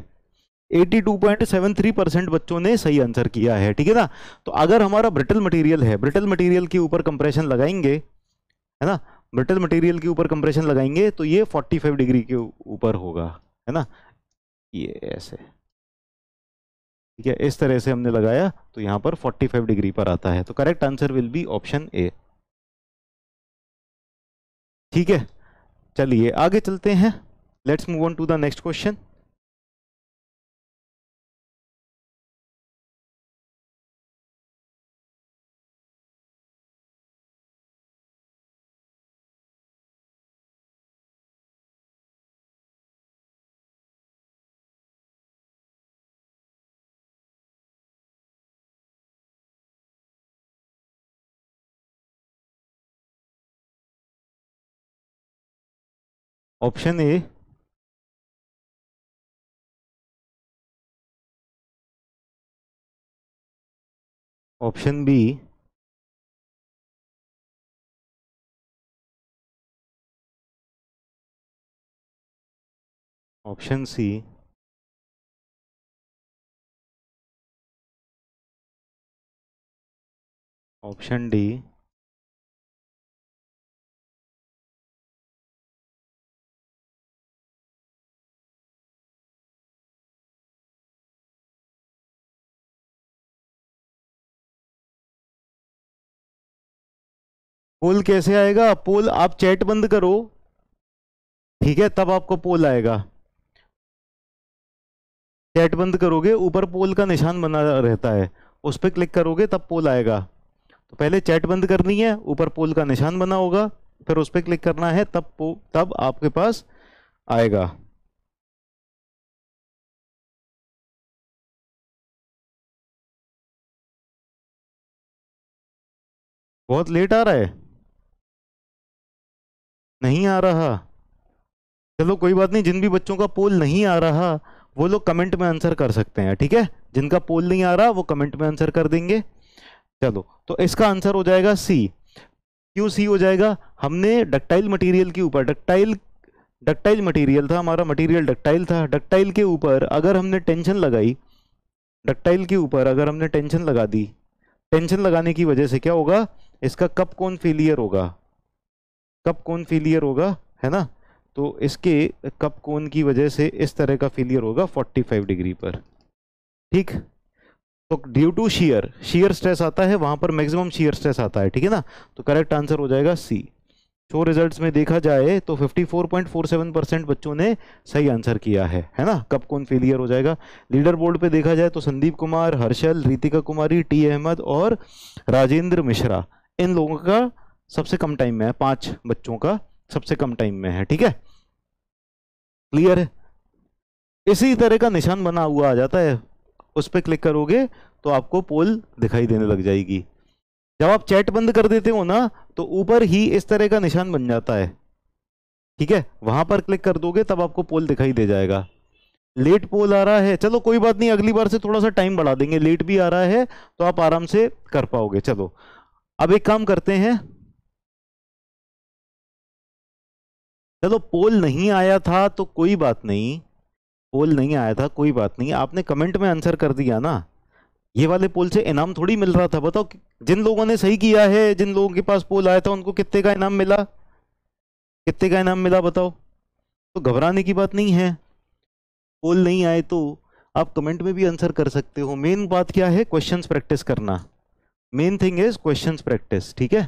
82.73% बच्चों ने सही आंसर किया है, ठीक है ना। तो अगर हमारा ब्रिटल मटेरियल है, ब्रिटल मटेरियल के ऊपर कंप्रेशन लगाएंगे, है ना, ब्रिटल मटेरियल के ऊपर कंप्रेशन लगाएंगे तो ये 45 डिग्री के ऊपर होगा, है ना, ये ऐसे, ठीक है, इस तरह से हमने लगाया तो यहाँ पर 45 डिग्री पर आता है। तो correct answer will be option A. ठीक है, चलिए आगे चलते हैं। Let's move on to the next question. Option A, option B, option C, option D, poll कैसे आएगा? पोल आप चैट बंद करो, ठीक है, तब आपको पोल आएगा। चैट बंद करोगे, ऊपर पोल का निशान बना रहता है, उस पर क्लिक करोगे तब पोल आएगा। तो पहले चैट बंद करनी है, ऊपर पोल का निशान बना होगा, फिर उस पर क्लिक करना है, तब आपके पास आएगा। बहुत लेट आ रहा है, नहीं आ रहा? चलो कोई बात नहीं, जिन भी बच्चों का पोल नहीं आ रहा वो लोग कमेंट में आंसर कर सकते हैं, ठीक है। जिनका पोल नहीं आ रहा वो कमेंट में आंसर कर देंगे। चलो, तो इसका आंसर हो जाएगा सी। क्यों सी हो जाएगा? हमने डक्टाइल मटेरियल के ऊपर, डक्टाइल मटेरियल था हमारा, मटेरियल डक्टाइल था, डक्टाइल के ऊपर अगर हमने टेंशन लगाई, डक्टाइल के ऊपर अगर हमने टेंशन लगा दी, टेंशन लगाने की वजह से क्या होगा, इसका कप कोन फेलियर होगा, कप कोन फेलियर होगा, है ना। तो इसके कप कोन की वजह से इस तरह का फेलियर होगा 45 डिग्री पर, ठीक। तो due to shear, shear stress आता है वहां पर, मैक्सिमम शीयर स्ट्रेस आता है, ठीक है ना। तो करेक्ट आंसर हो जाएगा सी। शो रिजल्ट्स में देखा जाए तो 54.47% बच्चों ने सही आंसर किया है ना। कब कौन फेलियर हो जाएगा। लीडर बोर्ड पे देखा जाए तो संदीप कुमार, हर्षल, रितिका कुमारी, टी अहमद और राजेंद्र मिश्रा, इन लोगों का सबसे कम टाइम में है, 5 बच्चों का सबसे कम टाइम में है, ठीक है। क्लियर है। इसी तरह का निशान बना हुआ आ जाता है, उस पर क्लिक करोगे तो आपको पोल दिखाई देने लग जाएगी। जब आप चैट बंद कर देते हो ना तो ऊपर ही इस तरह का निशान बन जाता है, ठीक है। वहां पर क्लिक कर दोगे तब आपको पोल दिखाई दे जाएगा। लेट पोल आ रहा है, चलो कोई बात नहीं, अगली बार से थोड़ा सा टाइम बढ़ा देंगे, लेट भी आ रहा है तो आप आराम से कर पाओगे। चलो अब एक काम करते हैं, चलो पोल नहीं आया था तो कोई बात नहीं, पोल नहीं आया था कोई बात नहीं, आपने कमेंट में आंसर कर दिया ना। ये वाले पोल से इनाम थोड़ी मिल रहा था, बताओ जिन लोगों ने सही किया है, जिन लोगों के पास पोल आया था उनको कितने का इनाम मिला, कितने का इनाम मिला बताओ। तो घबराने की बात नहीं है, पोल नहीं आए तो आप कमेंट में भी आंसर कर सकते हो। मेन बात क्या है, क्वेश्चंस प्रैक्टिस करना, main thing is questions practice, ठीक है।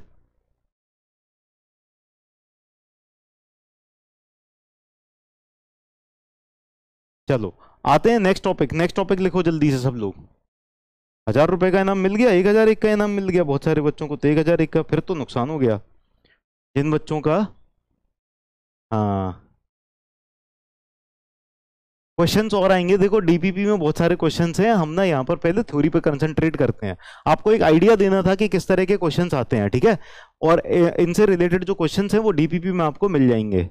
चलो आते हैं नेक्स्ट टॉपिक, नेक्स्ट टॉपिक लिखो जल्दी से सब लोग। 1000 रुपए का इनाम मिल गया, 1001 का इनाम मिल गया बहुत सारे बच्चों को, तो 1001 का फिर तो नुकसान हो गया जिन बच्चों का। हाँ क्वेश्चंस और आएंगे, देखो डीपीपी में बहुत सारे क्वेश्चंस हैं, हम ना यहाँ पर पहले थ्योरी पे कंसंट्रेट करते हैं। आपको एक आइडिया देना था कि किस तरह के क्वेश्चंस आते हैं, ठीक है। और इनसे रिलेटेड जो क्वेश्चंस हैं वो डीपीपी में आपको मिल जाएंगे।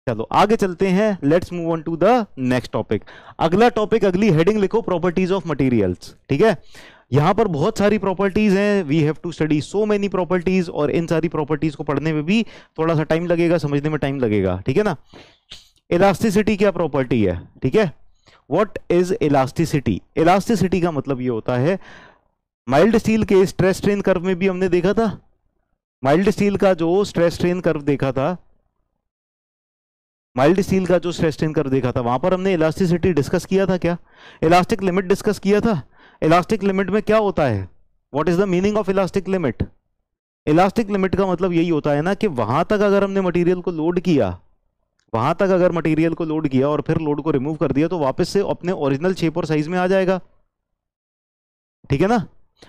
चलो आगे चलते हैं, let's move on to the next topic. अगला टॉपिक, अगली हेडिंग लिखो, प्रॉपर्टीज ऑफ मटेरियल्स, ठीक है। यहां पर बहुत सारी प्रॉपर्टीज हैं, we have to study so many properties, और इन सारी प्रॉपर्टीज को पढ़ने में भी थोड़ा सा टाइम लगेगा, समझने में टाइम लगेगा, ठीक है ना। इलास्टिसिटी क्या प्रॉपर्टी है, ठीक है। व्हाट इज इलास्टिसिटी, इलास्टिसिटी का मतलब ये होता है, माइल्ड स्टील के स्ट्रेस स्ट्रेन कर्व में भी हमने देखा था, माइल्ड स्टील का जो स्ट्रेस स्ट्रेन कर्व देखा था, माइल्ड स्टील का जो स्ट्रेस स्ट्रेन कर्व देखा था, वहां पर हमने इलास्टिसिटी डिस्कस किया था क्या, इलास्टिक लिमिट डिस्कस किया था। इलास्टिक लिमिट में क्या होता है, what is the meaning of elastic limit. Elastic limit का मतलब यही होता है ना कि वहां तक अगर हमने मटेरियल को लोड किया, वहां तक अगर मटेरियल को लोड किया और फिर लोड को रिमूव कर दिया तो वापस से अपने ओरिजिनल शेप और साइज में आ जाएगा, ठीक है ना।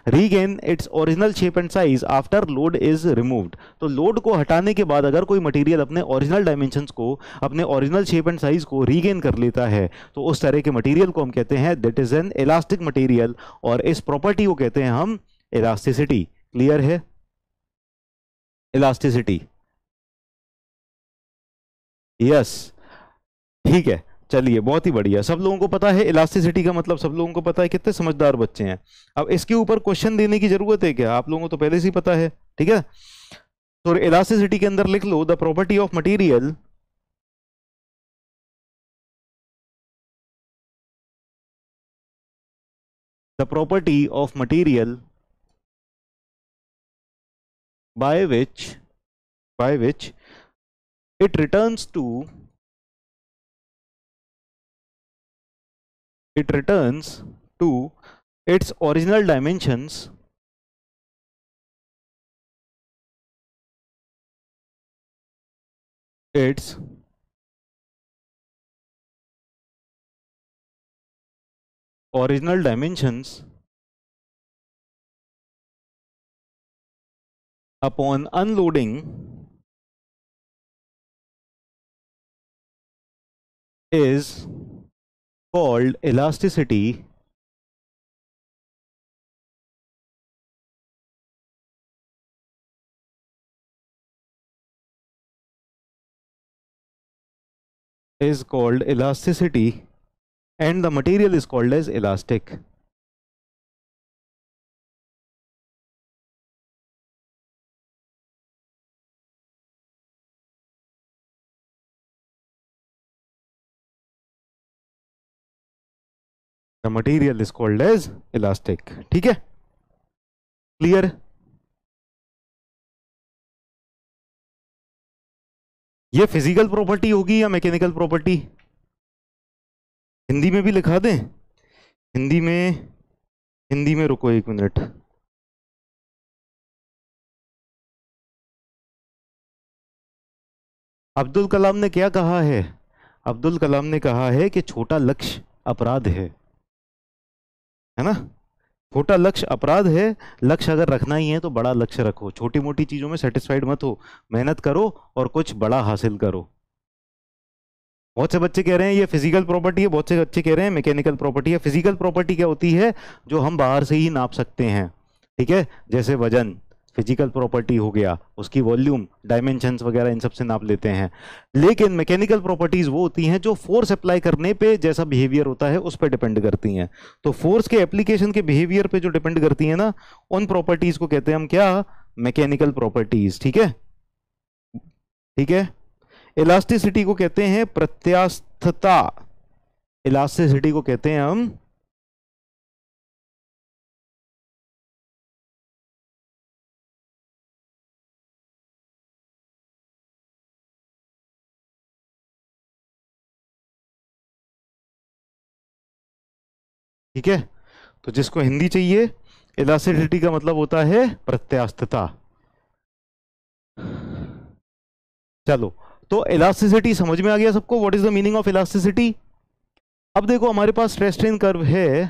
Regain it's original shape and size after load is removed. तो लोड को हटाने के बाद अगर कोई मटेरियल अपने ओरिजिनल डायमेंशंस को, अपने ओरिजिनल शेप एंड साइज को रीगेन कर लेता है तो उस तरह के मटेरियल को हम कहते हैं that is an elastic material, और इस प्रॉपर्टी को कहते हैं हम इलास्टिसिटी। क्लियर है, इलास्टिसिटी, यस, ठीक है। चलिए बहुत ही बढ़िया, सब लोगों को पता है इलास्टिसिटी का मतलब, सब लोगों को पता है, कितने समझदार बच्चे हैं। अब इसके ऊपर क्वेश्चन देने की जरूरत है क्या, आप लोगों को तो पहले से ही पता है, ठीक है। तो इलास्टिसिटी के अंदर लिख लो, the property of material, the property of material by which it returns to, it returns to its original dimensions, its original dimensions upon unloading is called elasticity, is called elasticity, and the material is called as elastic. The material is called as elastic. ठीक है, clear? ये physical property होगी या mechanical property? Hindi में भी लिखा दें? हिंदी में रुको एक मिनट। अब्दुल कलाम ने क्या कहा है? अब्दुल कलाम ने कहा है कि छोटा लक्ष्य अपराध है ना? छोटा लक्ष्य अपराध है। लक्ष्य अगर रखना ही है तो बड़ा लक्ष्य रखो, छोटी मोटी चीजों में सेटिस्फाइड मत हो, मेहनत करो और कुछ बड़ा हासिल करो। बहुत से बच्चे कह रहे हैं ये फिजिकल प्रॉपर्टी है, बहुत से बच्चे कह रहे हैं मैकेनिकल प्रॉपर्टी है। फिजिकल प्रॉपर्टी क्या होती है? जो हम बाहर से ही नाप सकते हैं। ठीक है, जैसे वजन फिजिकल प्रॉपर्टी हो गया, उसकी वॉल्यूम, डायमेंशंस वगैरह इन सब से नाप लेते हैं। लेकिन मैकेनिकल प्रॉपर्टीज वो होती हैं जो फोर्स अप्लाई करने पे जैसा बिहेवियर होता है उस पर डिपेंड करती हैं। तो फोर्स के एप्लीकेशन के बिहेवियर पे जो डिपेंड करती है ना, उन प्रॉपर्टीज को कहते हैं हम क्या? Mechanical properties. ठीक है, ठीक है। इलास्टिसिटी को कहते हैं प्रत्यास्थता। इलास्टिसिटी को कहते हैं हम ठीक है। तो जिसको हिंदी चाहिए, इलास्टिसिटी का मतलब होता है प्रत्यास्थता। चलो, तो इलास्टिसिटी समझ में आ गया सबको? What is the meaning of elasticity? अब देखो हमारे पास स्ट्रेस स्ट्रेन कर्व है।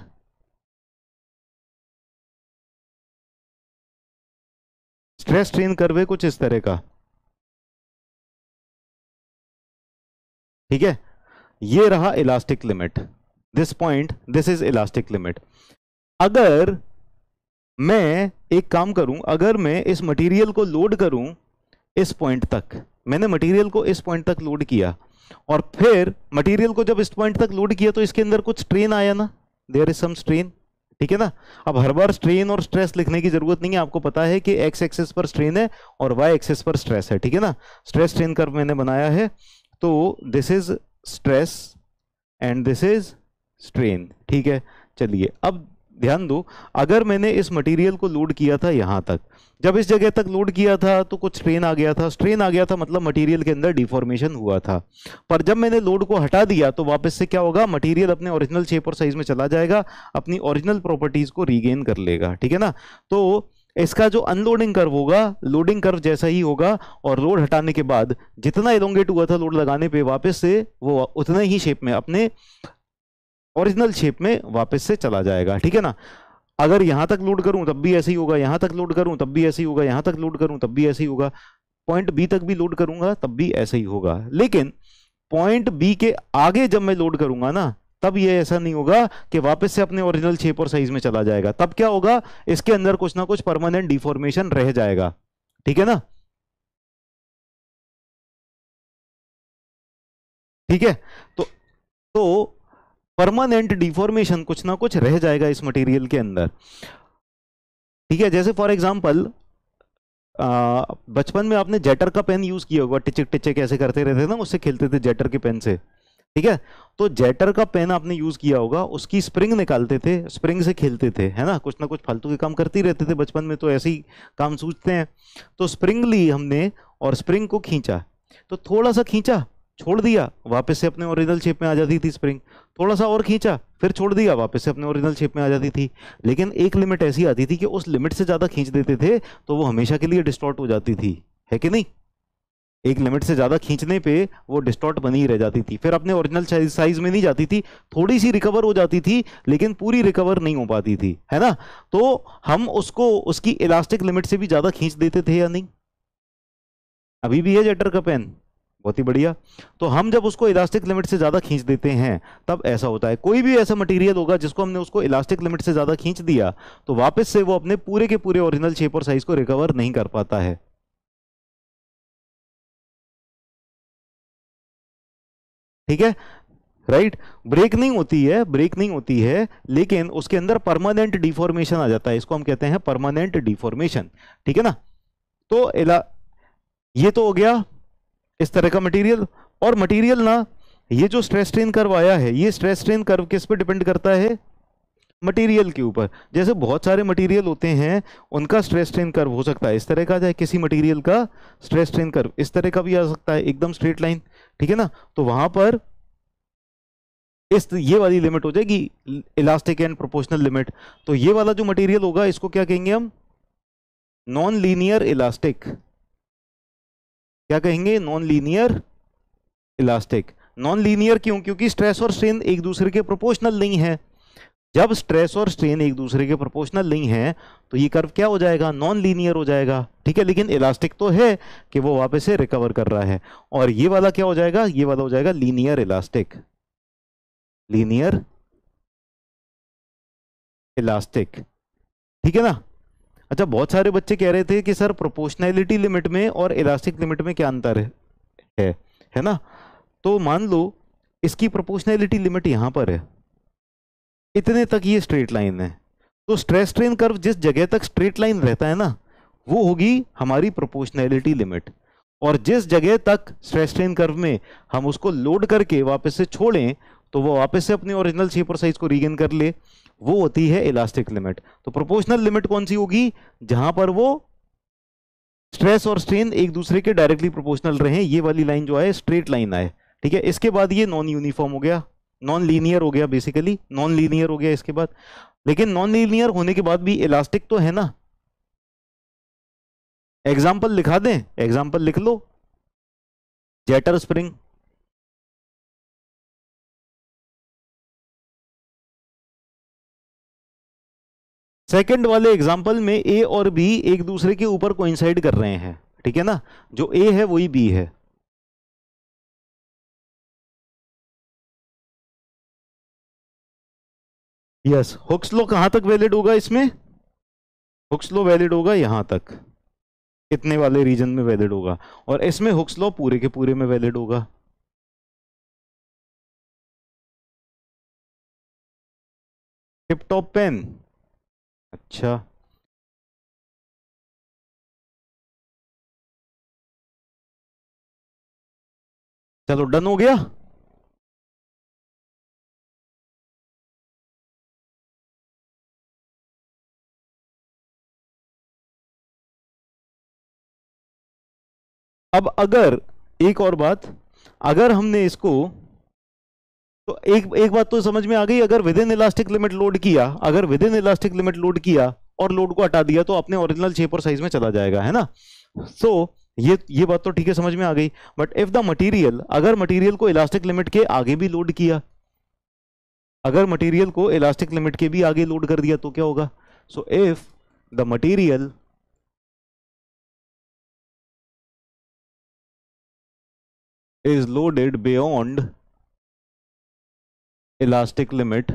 स्ट्रेस स्ट्रेन कर्व है कुछ इस तरह का। ठीक है, ये रहा elastic limit, this point, this is elastic limit. अगर मैं एक काम करूं, अगर मैं इस मटेरियल को लोड करूं इस पॉइंट तक, मैंने मटेरियल को इस पॉइंट तक लोड किया और फिर मटेरियल को जब इस पॉइंट तक लोड किया तो इसके अंदर कुछ स्ट्रेन आया ना, देयर इज सम स्ट्रेन। ठीक है ना? अब हर बार स्ट्रेन और स्ट्रेस लिखने की जरूरत नहीं है, आपको पता है कि एक्स एक्सिस पर स्ट्रेन है और वाई एक्सिस पर स्ट्रेस है। ठीक है ना? स्ट्रेस स्ट्रेन कर्व मैंने बनाया है, तो this is stress and this is strain. ठीक है, चलिए अब ध्यान दो, अगर मैंने इस मटेरियल को लोड किया था यहां तक, जब इस जगह तक लोड किया था तो कुछ स्ट्रेन आ गया था। स्ट्रेन आ गया था मतलब मटेरियल के अंदर डिफॉर्मेशन हुआ था। पर जब मैंने लोड को हटा दिया तो वापस से क्या होगा? मटेरियल अपने ओरिजिनल शेप और साइज में चला जाएगा, अपनी ओरिजिनल प्रॉपर्टीज को रीगेन कर लेगा। ठीक है ना? तो इसका जो अनलोडिंग कर्व होगा लोडिंग कर्व जैसा ही होगा, और लोड हटाने के बाद जितना एलोंगेट हुआ था लोड लगाने पे, वापस से वो उतने ही शेप में, अपने ओरिजिनल शेप में वापस से चला जाएगा। ठीक है ना? अगर यहां तक लोड करूं तब भी ऐसे ही होगा, यहां तक लोड करूं तब भी ऐसे ही होगा, यहां तक लोड करूं तब भी ऐसे ही होगा, पॉइंट बी तक भी लोड करूंगा तब भी ऐसे ही होगा। लेकिन पॉइंट बी के आगे जब मैं लोड करूंगा ना, तब ये ऐसा नहीं होगा कि वापस से अपने ओरिजिनल शेप और साइज में चला जाएगा। तब क्या होगा? इसके अंदर कुछ ना कुछ परमानेंट डिफॉर्मेशन रह जाएगा। ठीक है ना? ठीक है, तो परमानेंट डिफॉर्मेशन कुछ ना कुछ रह जाएगा इस मटेरियल के अंदर। ठीक है, जैसे फॉर एग्जांपल बचपन में आपने जेटर का पेन यूज किया होगा, टिचक टिचक ऐसे करते रहते थे ना, उससे खेलते थे जेटर के पेन से। ठीक है, तो जेटर का पेन आपने यूज किया होगा, उसकी स्प्रिंग निकालते थे, स्प्रिंग से खेलते थे, है ना? कुछ ना कुछ फालतू के काम करते ही रहते थे बचपन में, तो ऐसे ही काम सूझते हैं। तो स्प्रिंग ली हमने और स्प्रिंग को खींचा, तो थोड़ा सा खींचा, छोड़ दिया, वापस से अपने ओरिजिनल शेप में आ जाती थी स्प्रिंग। थोड़ा सा और खींचा, फिर छोड़ दिया, वापस से अपने ओरिजिनल शेप में आ जाती थी। लेकिन एक लिमिट ऐसी आती थी कि उस लिमिट से ज्यादा खींच देते थे तो वो हमेशा के लिए डिस्टॉर्ट हो जाती थी, है कि नहीं? एक लिमिट से ज्यादा खींचने पे वो डिस्टॉर्ट बनी ही रह जाती थी, फिर अपने ओरिजिनल साइज में नहीं जाती थी, थोड़ी सी रिकवर हो जाती थी लेकिन पूरी रिकवर नहीं हो पाती थी, है ना? तो हम उसको उसकी इलास्टिक लिमिट से भी ज्यादा खींच देते थे या नहीं? अभी भी है जेटर का पेन, बहुत ही बढ़िया। तो हम जब उसको इलास्टिक लिमिट से ज्यादा खींच देते हैं तब ऐसा होता है। कोई भी ऐसा मटेरियल होगा जिसको हमने उसको इलास्टिक लिमिट से ज्यादा खींच दिया तो वापस से वो अपने पूरे के पूरे ओरिजिनल शेप और साइज को रिकवर नहीं कर पाता है। ठीक है, राइट? ब्रेक नहीं होती है, ब्रेक नहीं होती है, लेकिन उसके अंदर परमानेंट डिफॉर्मेशन आ जाता है, इसको हम कहते हैं परमानेंट डिफॉर्मेशन। ठीक है ना? तो ये तो हो गया इस तरह का मटेरियल। और मटेरियल ना, ये जो स्ट्रेस स्ट्रेन कर्व आया है, ये स्ट्रेस स्ट्रेन कर्व किस पे डिपेंड करता है? मटेरियल के ऊपर। जैसे बहुत सारे मटेरियल होते हैं, उनका स्ट्रेस स्ट्रेन कर्व हो सकता है इस तरह का, जाए किसी मटेरियल का स्ट्रेस स्ट्रेन कर्व इस तरह का भी आ सकता है, एकदम स्ट्रेट लाइन, ठीक है ना। तो वहां पर इस ये वाली लिमिट हो जाएगी इलास्टिक एंड प्रोपोर्शनल लिमिट। तो ये वाला जो मटेरियल होगा इसको क्या कहेंगे हम, नॉन लीनियर इलास्टिक। क्या कहेंगे, non linear elastic. Non linear क्यों, क्योंकि स्ट्रेस और स्ट्रेन एक दूसरे के प्रोपोर्शनल नहीं है। जब स्ट्रेस और स्ट्रेन एक दूसरे के प्रोपोर्शनल नहीं है तो ये कर्व क्या हो जाएगा, नॉन लीनियर हो जाएगा, ठीक है। लेकिन इलास्टिक तो है कि वो वापस से रिकवर कर रहा है। और ये वाला क्या हो जाएगा, ये वाला हो जाएगा लीनियर इलास्टिक, लीनियर इलास्टिक, ठीक है ना। अच्छा, बहुत सारे बच्चे कह रहे थे कि सर प्रोपोर्शनैलिटी लिमिट में और इलास्टिक लिमिट में क्या अंतर है ना। तो मान लो इसकी प्रोपोर्शनैलिटी लिमिट यहां पर है, इतने तक ये स्ट्रेट लाइन है। तो स्ट्रेस स्ट्रेन कर्व जिस जगह तक स्ट्रेट लाइन रहता है ना, वो होगी हमारी प्रोपोर्शनैलिटी लिमिट। और जिस जगह तक स्ट्रेस स्ट्रेन कर्व में हम उसको लोड करके वापस से छोड़ें तो वो वापस से अपनी ओरिजिनल शेप और साइज को रीगेन कर ले, वो होती है इलास्टिक लिमिट। तो प्रोपोर्शनल लिमिट कौन सी होगी, जहां पर वो स्ट्रेस और स्ट्रेन एक दूसरे के डायरेक्टली प्रोपोर्शनल रहे, ये वाली लाइन जो है स्ट्रेट लाइन आए, ठीक है। इसके बाद ये नॉन यूनिफॉर्म हो गया, नॉन लीनियर हो गया, बेसिकली नॉन लीनियर हो गया इसके बाद। लेकिन नॉन लीनियर होने के बाद भी इलास्टिक तो है ना। एग्जाम्पल लिखा दें, एग्जाम्पल लिख लो, जेटर स्प्रिंग। सेकंड वाले एग्जाम्पल में ए और बी एक दूसरे के ऊपर कोइंसाइड कर रहे हैं, ठीक है ना। जो ए है वही बी है। यस, हुक्स लॉ कहां तक वैलिड होगा इसमें, हुक्स लॉ वैलिड होगा यहां तक, इतने वाले रीजन में वैलिड होगा। और इसमें हुक्स लॉ पूरे के पूरे में वैलिड होगा। टिप टॉप पेन, अच्छा, चलो डन हो गया। अब अगर एक और बात, अगर हमने इसको, तो एक एक बात तो समझ में आ गई, अगर with in elastic limit load किया, अगर with in elastic limit load किया और लोड को हटा दिया तो अपने ओरिजिनल शेप और साइज में चला जाएगा, है ना। सो ये बात तो ठीक है, समझ में आ गई। बट इफ द मटेरियल, अगर मटेरियल को इलास्टिक लिमिट के आगे भी लोड किया, अगर मटेरियल को इलास्टिक लिमिट के भी आगे लोड कर दिया तो क्या होगा। So if the material is loaded beyond elastic limit,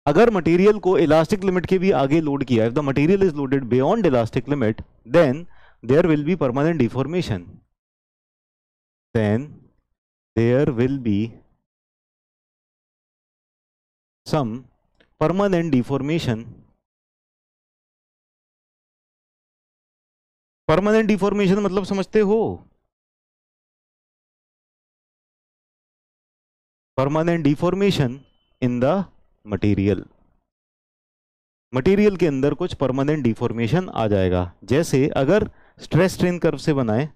अगर मटेरियल को इलास्टिक लिमिट के भी आगे लोड किया, if the material is loaded beyond elastic limit, then there will be permanent deformation, then there will be some permanent deformation. Permanent deformation मतलब समझते हो, permanent deformation in the material, material के अंदर कुछ परमानेंट डिफॉर्मेशन आ जाएगा। जैसे अगर stress strain curve से बनाए,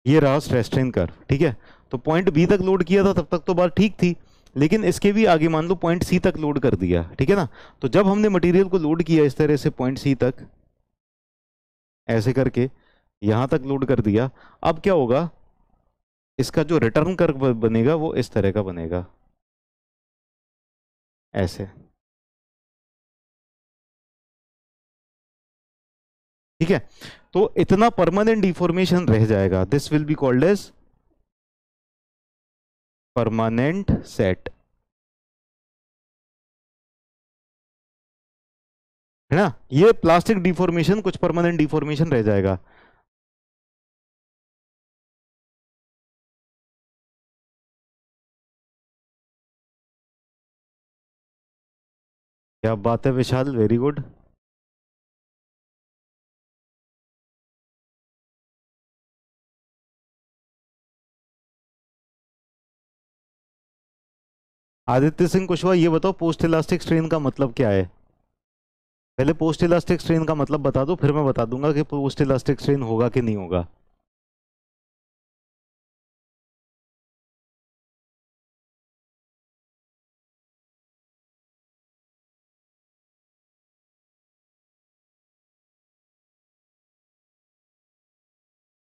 ये रहा स्ट्रेस स्ट्रेन कर्व, ठीक है। तो पॉइंट बी तक लोड किया था तब तक तो बात ठीक थी, लेकिन इसके भी आगे मान लो पॉइंट सी तक लोड कर दिया, ठीक है ना। तो जब हमने मटेरियल को लोड किया इस तरह से पॉइंट सी तक, ऐसे करके यहां तक लोड कर दिया, अब क्या होगा, इसका जो रिटर्न कर्व बनेगा वो इस तरह का बनेगा, ऐसे, ठीक है। तो इतना परमानेंट डिफॉर्मेशन रह जाएगा, this will be called as permanent set, है ना। ये प्लास्टिक डिफॉर्मेशन, कुछ परमानेंट डिफॉर्मेशन रह जाएगा। क्या बात है विशाल, वेरी गुड। आदित्य सिंह कुशवाहा, ये बताओ पोस्ट इलास्टिक स्ट्रेन का मतलब क्या है? पहले पोस्ट इलास्टिक स्ट्रेन का मतलब बता दो, फिर मैं बता दूंगा कि पोस्ट इलास्टिक स्ट्रेन होगा कि नहीं होगा।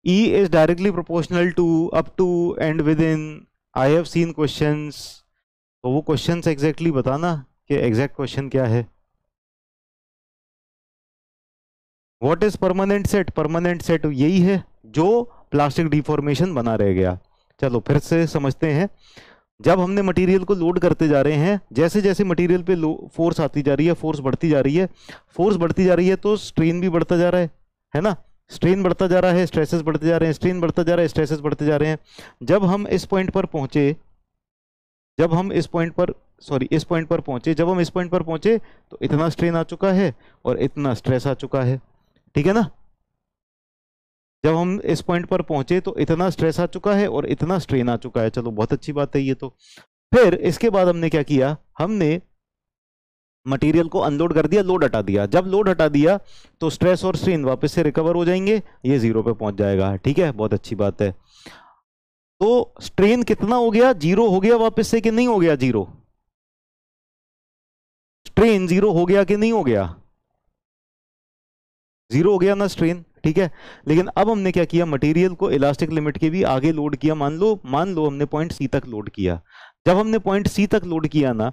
E is directly proportional to up to and within. I have seen questions. तो वो क्वेश्चंस एग्जैक्टली बताना कि एग्जैक्ट क्वेश्चन क्या है। What is permanent set? Permanent set यही है जो प्लास्टिक डिफॉर्मेशन बना रह गया। चलो फिर से समझते हैं। जब हमने मटेरियल को लोड करते जा रहे हैं, जैसे जैसे मटेरियल पे फोर्स आती जा रही है, फोर्स बढ़ती जा रही है, फोर्स बढ़ती जा रही है, तो स्ट्रेन भी बढ़ता जा रहा है ना? स्ट्रेन बढ़ता जा रहा है, स्ट्रेसेस बढ़ते जा रहे हैं, स्ट्रेन बढ़ता जा रहा है, स्ट्रेसेस बढ़ते जा रहे हैं। जब हम इस पॉइंट पर पहुंचे, जब हम इस पॉइंट पर सॉरी इस पॉइंट पर पहुंचे, जब हम इस पॉइंट पर पहुंचे तो इतना स्ट्रेन आ चुका है और इतना स्ट्रेस आ चुका है, ठीक है ना? जब हम इस पॉइंट पर पहुंचे तो इतना स्ट्रेस आ चुका है और इतना स्ट्रेन आ चुका है। चलो बहुत अच्छी बात है ये तो। फिर इसके बाद हमने क्या किया? हमने मटेरियल को अनलोड कर दिया, लोड हटा दिया। जब लोड हटा दिया तो स्ट्रेस और स्ट्रेन वापस से रिकवर हो जाएंगे, ये जीरो पे पहुंच जाएगा, ठीक है? बहुत अच्छी बात है। तो स्ट्रेन कितना हो गया? जीरो हो गया वापस से कि नहीं हो गया जीरो? स्ट्रेन जीरो हो गया कि नहीं हो गया? जीरो हो गया ना स्ट्रेन, ठीक है। लेकिन अब हमने क्या किया? मटेरियल को इलास्टिक लिमिट के भी आगे लोड किया। मान लो हमने पॉइंट सी तक लोड किया। जब हमने पॉइंट सी तक लोड किया ना,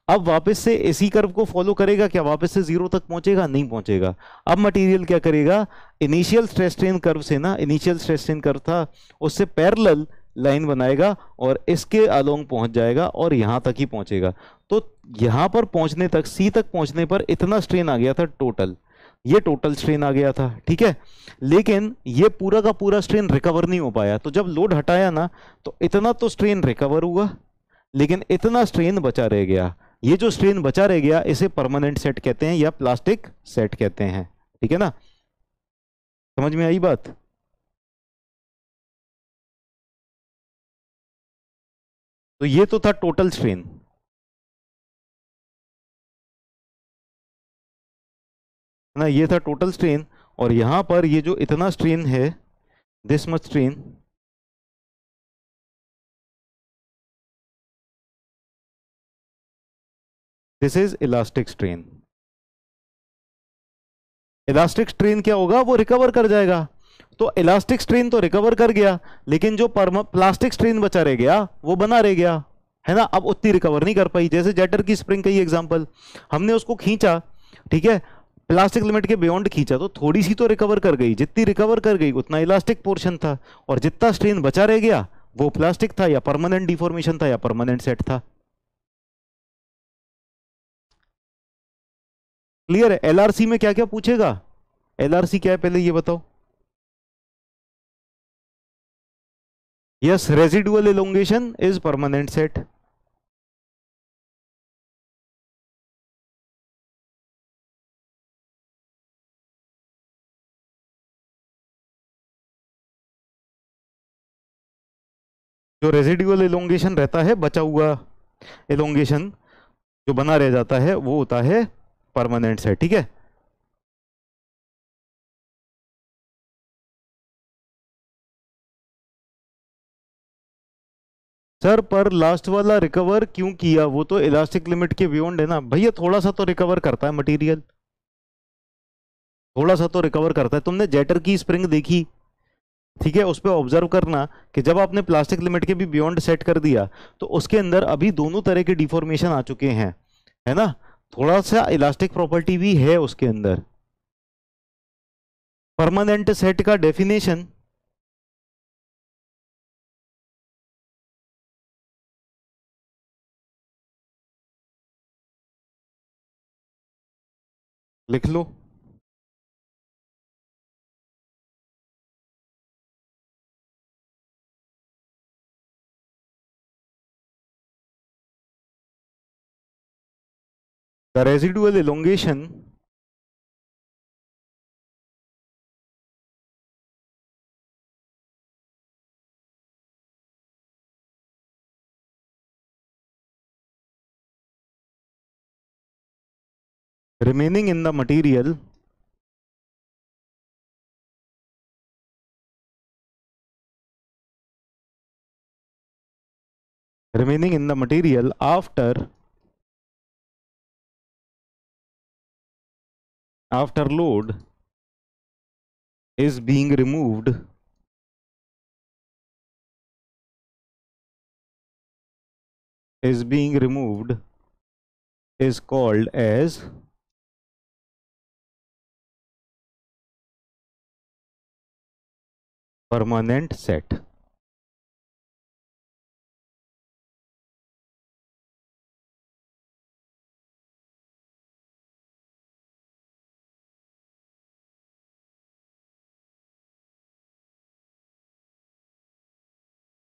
अब वापस से इसी कर्व को फॉलो करेगा क्या? वापस से जीरो तक पहुंचेगा? नहीं पहुंचेगा। अब मटेरियल क्या करेगा? इनिशियल स्ट्रेस स्ट्रेन कर्व से ना, इनिशियल स्ट्रेस स्ट्रेन कर्व था, उससे पैरेलल लाइन बनाएगा और इसके अलोंग पहुंच जाएगा और यहां तक ही पहुंचेगा। तो यहां पर पहुंचने तक, सी तक पहुंचने पर इतना स्ट्रेन आ गया था टोटल, ये टोटल स्ट्रेन आ गया था, ठीक है। लेकिन ये पूरा का पूरा स्ट्रेन रिकवर नहीं हो पाया। तो जब लोड हटाया ना, तो इतना तो स्ट्रेन रिकवर हुआ, लेकिन इतना स्ट्रेन बचा रह गया। ये जो स्ट्रेन बचा रह गया, इसे परमानेंट सेट कहते हैं या प्लास्टिक सेट कहते हैं, ठीक है ना? समझ में आई बात? तो ये तो था टोटल स्ट्रेन ना, ये था टोटल स्ट्रेन। और यहां पर ये जो इतना स्ट्रेन है, this much strain, this is elastic strain. Elastic strain क्या होगा? वो रिकवर कर जाएगा। तो इलास्टिक स्ट्रेन तो रिकवर कर गया, लेकिन जो प्लास्टिक स्ट्रेन बचा रह गया वो बना रह गया, है ना? अब उतनी रिकवर नहीं कर पाई। जैसे जेटर की स्प्रिंग का ही एग्जांपल, हमने उसको खींचा, ठीक है, प्लास्टिक लिमिट के बियॉन्ड खींचा, तो थोड़ी सी तो रिकवर कर गई। जितनी रिकवर कर गई उतना इलास्टिक पोर्शन था, और जितना स्ट्रेन बचा रह गया वो प्लास्टिक था, या परमानेंट डिफॉर्मेशन था, या परमानेंट सेट था। क्लियर है? एलआरसी में क्या क्या पूछेगा? एलआरसी क्या है पहले ये बताओ। Yes, residual elongation is permanent set. जो रेजिडुअल एलोंगेशन रहता है, बचा हुआ एलोंगेशन जो बना रह जाता है, वो होता है परमानेंट सेट, ठीक है। सर पर लास्ट वाला रिकवर क्यों किया? वो तो इलास्टिक लिमिट के बियॉन्ड है ना भैया। थोड़ा सा तो रिकवर करता है मटेरियल, थोड़ा सा तो रिकवर करता है। तुमने जेटर की स्प्रिंग देखी, ठीक है, उस पर ऑब्जर्व करना कि जब आपने प्लास्टिक लिमिट के भी बियॉन्ड सेट कर दिया, तो उसके अंदर अभी दोनों तरह के डिफॉर्मेशन आ चुके हैं, है ना? थोड़ा सा इलास्टिक प्रॉपर्टी भी है उसके अंदर। परमानेंट सेट का डेफिनेशन लिख लो। The residual elongation remaining in the material after load is being removed is called as permanent set.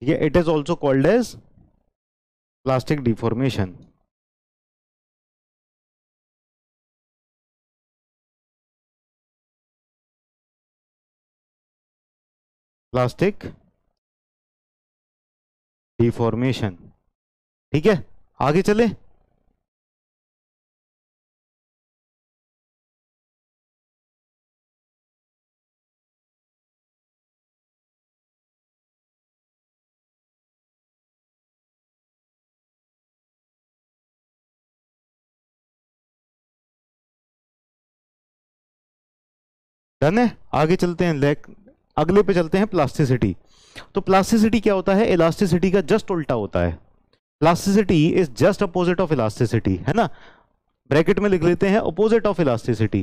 It is also called as plastic deformation. Plastic deformation. ठीक है, आगे चले। डन है, आगे चलते हैं, अगले पे चलते हैं, प्लास्टिसिटी। तो प्लास्टिसिटी क्या होता है? इलास्टिसिटी का जस्ट उल्टा होता है। Plasticity is just opposite of elasticity, है ना। ब्रैकेट में लिख लेते हैं opposite of elasticity,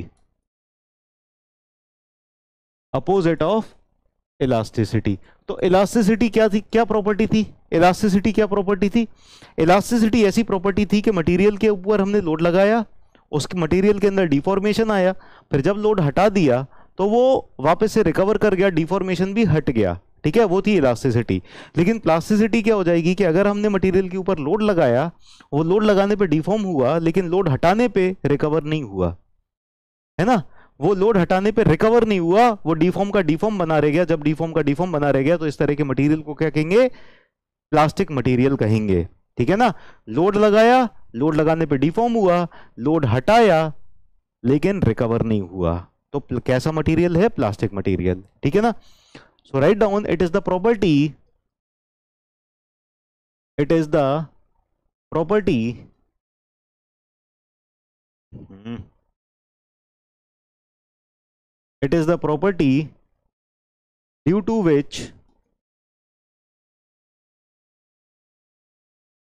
opposite of elasticity. तो इलास्टिसिटी क्या थी, क्या प्रॉपर्टी थी? इलास्टिसिटी क्या प्रॉपर्टी थी? इलास्टिसिटी ऐसी प्रॉपर्टी थी कि मटेरियल के ऊपर हमने लोड लगाया, उसके मटेरियल के अंदर डिफॉर्मेशन आया, फिर जब लोड हटा दिया तो वो वापस से रिकवर कर गया, डिफॉर्मेशन भी हट गया। ठीक है, वो थी इलास्टिसिटी। लेकिन प्लास्टिसिटी क्या हो जाएगी कि अगर हमने मटेरियल के ऊपर लोड लगाया, वो लोड लगाने पे डिफॉर्म हुआ, लेकिन लोड हटाने पे रिकवर नहीं हुआ, है ना। वो लोड हटाने पे रिकवर नहीं हुआ, वो डिफॉर्म का डिफॉर्म बना रह गया। जब डिफॉर्म का डिफॉर्म बना रह गया तो इस तरह के मटेरियल को क्या कहेंगे? प्लास्टिक मटेरियल कहेंगे। ठीक है ना। लोड लगाया, लोड लगाने पे डिफॉर्म हुआ, लोड हटाया लेकिन रिकवर नहीं हुआ, तो कैसा मटेरियल है? Plastic material. ठीक है ना। So write down, it is the property, it is the property it is the property due to which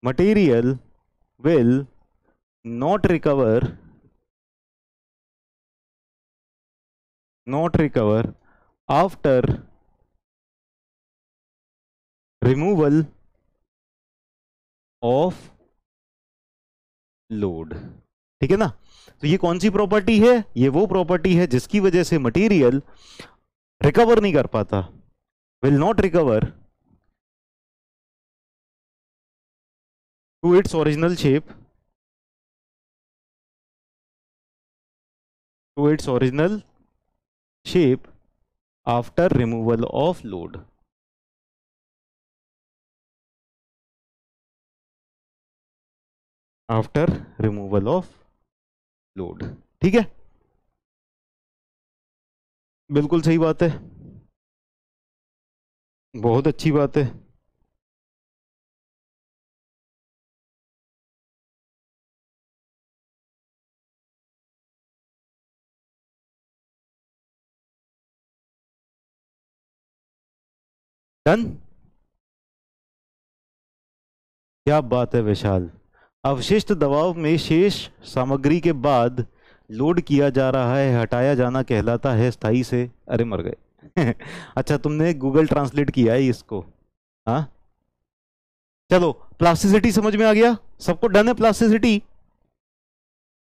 material will not recover after removal of load। ठीक है ना। तो ये कौन सी प्रॉपर्टी है? ये वो प्रॉपर्टी है जिसकी वजह से मटेरियल रिकवर नहीं कर पाता, will not recover to its original shape, after removal of load. After removal of load. ठीक है, बिल्कुल सही बात है, बहुत अच्छी बात है। डन, क्या बात है विशाल। अवशिष्ट दबाव में शेष सामग्री के बाद लोड किया जा रहा है, हटाया जाना कहलाता है स्थायी से। अरे मर गए अच्छा, तुमने गूगल ट्रांसलेट किया है इसको। हाँ चलो, प्लास्टिसिटी समझ में आ गया सबको? डन है प्लास्टिसिटी,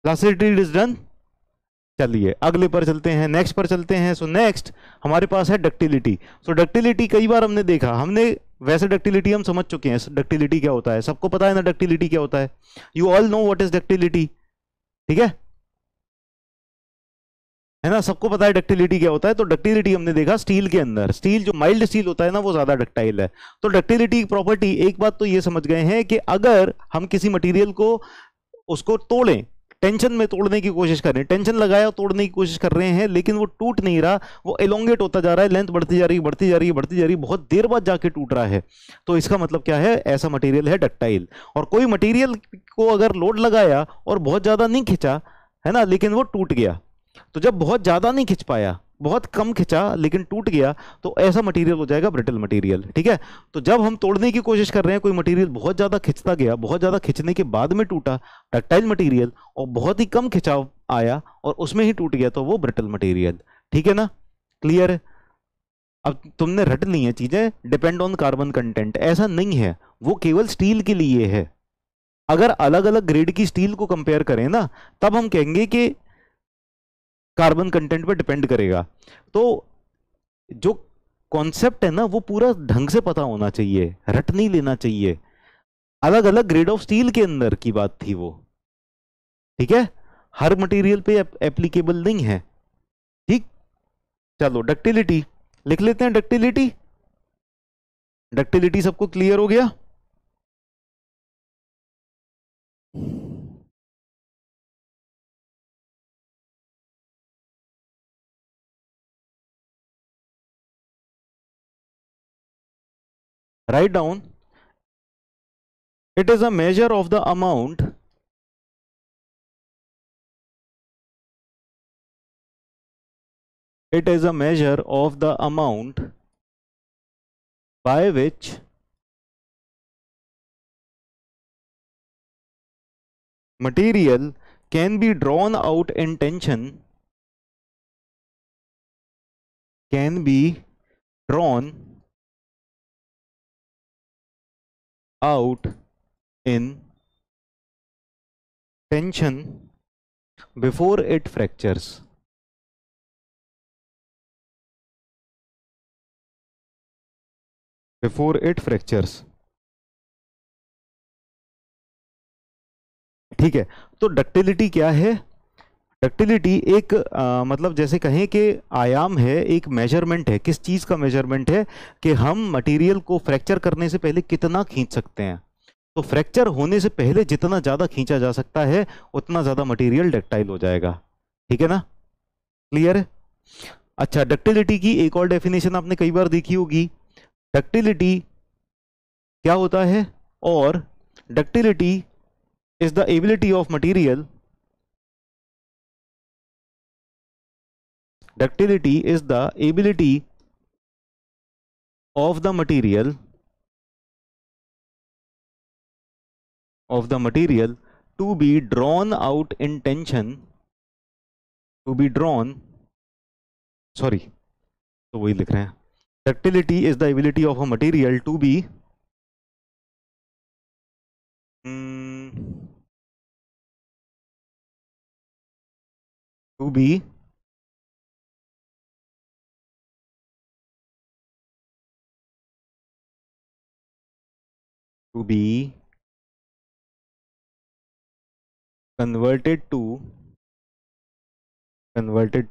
प्लास्टिसिटी इज डन। चलिए अगले पर चलते हैं, नेक्स्ट पर चलते हैं। सो नेक्स्ट हमारे पास है डक्टिलिटी। सो डक्टिलिटी कई बार हमने देखा, हमने वैसे डक्टिलिटी हम समझ चुके हैं, डक्टिलिटी क्या होता है सबको पता है ना, डक्टिलिटी क्या होता है? You all know what is ductility. ठीक है ना, सबको पता है डक्टिलिटी क्या होता है। तो डक्टिलिटी हमने देखा स्टील के अंदर, स्टील जो माइल्ड स्टील होता है ना वो ज्यादा डक्टाइल है। तो डक्टिलिटी की प्रॉपर्टी, एक बात तो ये समझ गए हैं कि अगर हम किसी मटेरियल को उसको तोड़ें, टेंशन में तोड़ने की कोशिश कर रहे हैं, टेंशन लगाया तोड़ने की कोशिश कर रहे हैं, लेकिन वो टूट नहीं रहा, वो एलोंगेट होता जा रहा है, लेंथ बढ़ती जा रही है, बढ़ती जा रही है, बढ़ती जा रही है, बहुत देर बाद जाके टूट रहा है। तो इसका मतलब क्या है, ऐसा मटेरियल है डक्टाइल। और कोई मटेरियल को अगर लोड लगाया और बहुत ज्यादा नहीं खिंचा, है ना, लेकिन वो टूट गया, तो जब बहुत ज्यादा नहीं खिंच पाया, बहुत कम खिंचा लेकिन टूट गया, तो ऐसा मटेरियल हो जाएगा ब्रिटल मटेरियल। ठीक है, तो जब हम तोड़ने की कोशिश कर रहे हैं, कोई मटेरियल बहुत ज्यादा खिंचता गया, बहुत ज्यादा खिंचने के बाद में टूटा, डक्टाइल मटेरियल, और बहुत ही कम खिंचाव आया और उसमें ही टूट गया, तो वो ब्रिटल मटेरियल। ठीक है ना, क्लियर है? अब तुमने रट ली है चीजें, डिपेंड ऑन कार्बन कंटेंट, ऐसा नहीं है, वो केवल स्टील के लिए है। अगर अलग अलग ग्रेड की स्टील को कंपेयर करें ना, तब हम कहेंगे कि कार्बन कंटेंट पर डिपेंड करेगा। तो जो कॉन्सेप्ट है ना, वो पूरा ढंग से पता होना चाहिए, रट नहीं लेना चाहिए। अलग अलग ग्रेड ऑफ स्टील के अंदर की बात थी वो। ठीक है, हर मटेरियल पे एप्लीकेबल नहीं है। ठीक, चलो डक्टिलिटी लिख लेते हैं। डक्टिलिटी, डक्टिलिटी सबको क्लियर हो गया? Write down, it is a measure of the amount by which material can be drawn out in tension, can be drawn out in tension before it fractures. Before it fractures. ठीक है, तो ductility क्या है? Ductility एक मतलब जैसे कहें कि आयाम है, एक मेजरमेंट है। किस चीज का मेजरमेंट है? कि हम मटेरियल को फ्रैक्चर करने से पहले कितना खींच सकते हैं। तो फ्रैक्चर होने से पहले जितना ज्यादा खींचा जा सकता है, उतना ज्यादा मटेरियल डक्टाइल हो जाएगा। ठीक है ना, क्लियर है? अच्छा, डक्टिलिटी की एक और डेफिनेशन आपने कई बार देखी होगी। डक्टिलिटी क्या होता है? और ductility is the ability of material, ductility is the ability of the material to be drawn out in tension, to be drawn, sorry, तो वही लिख रहे हैं। ductility is the ability of a material to be converted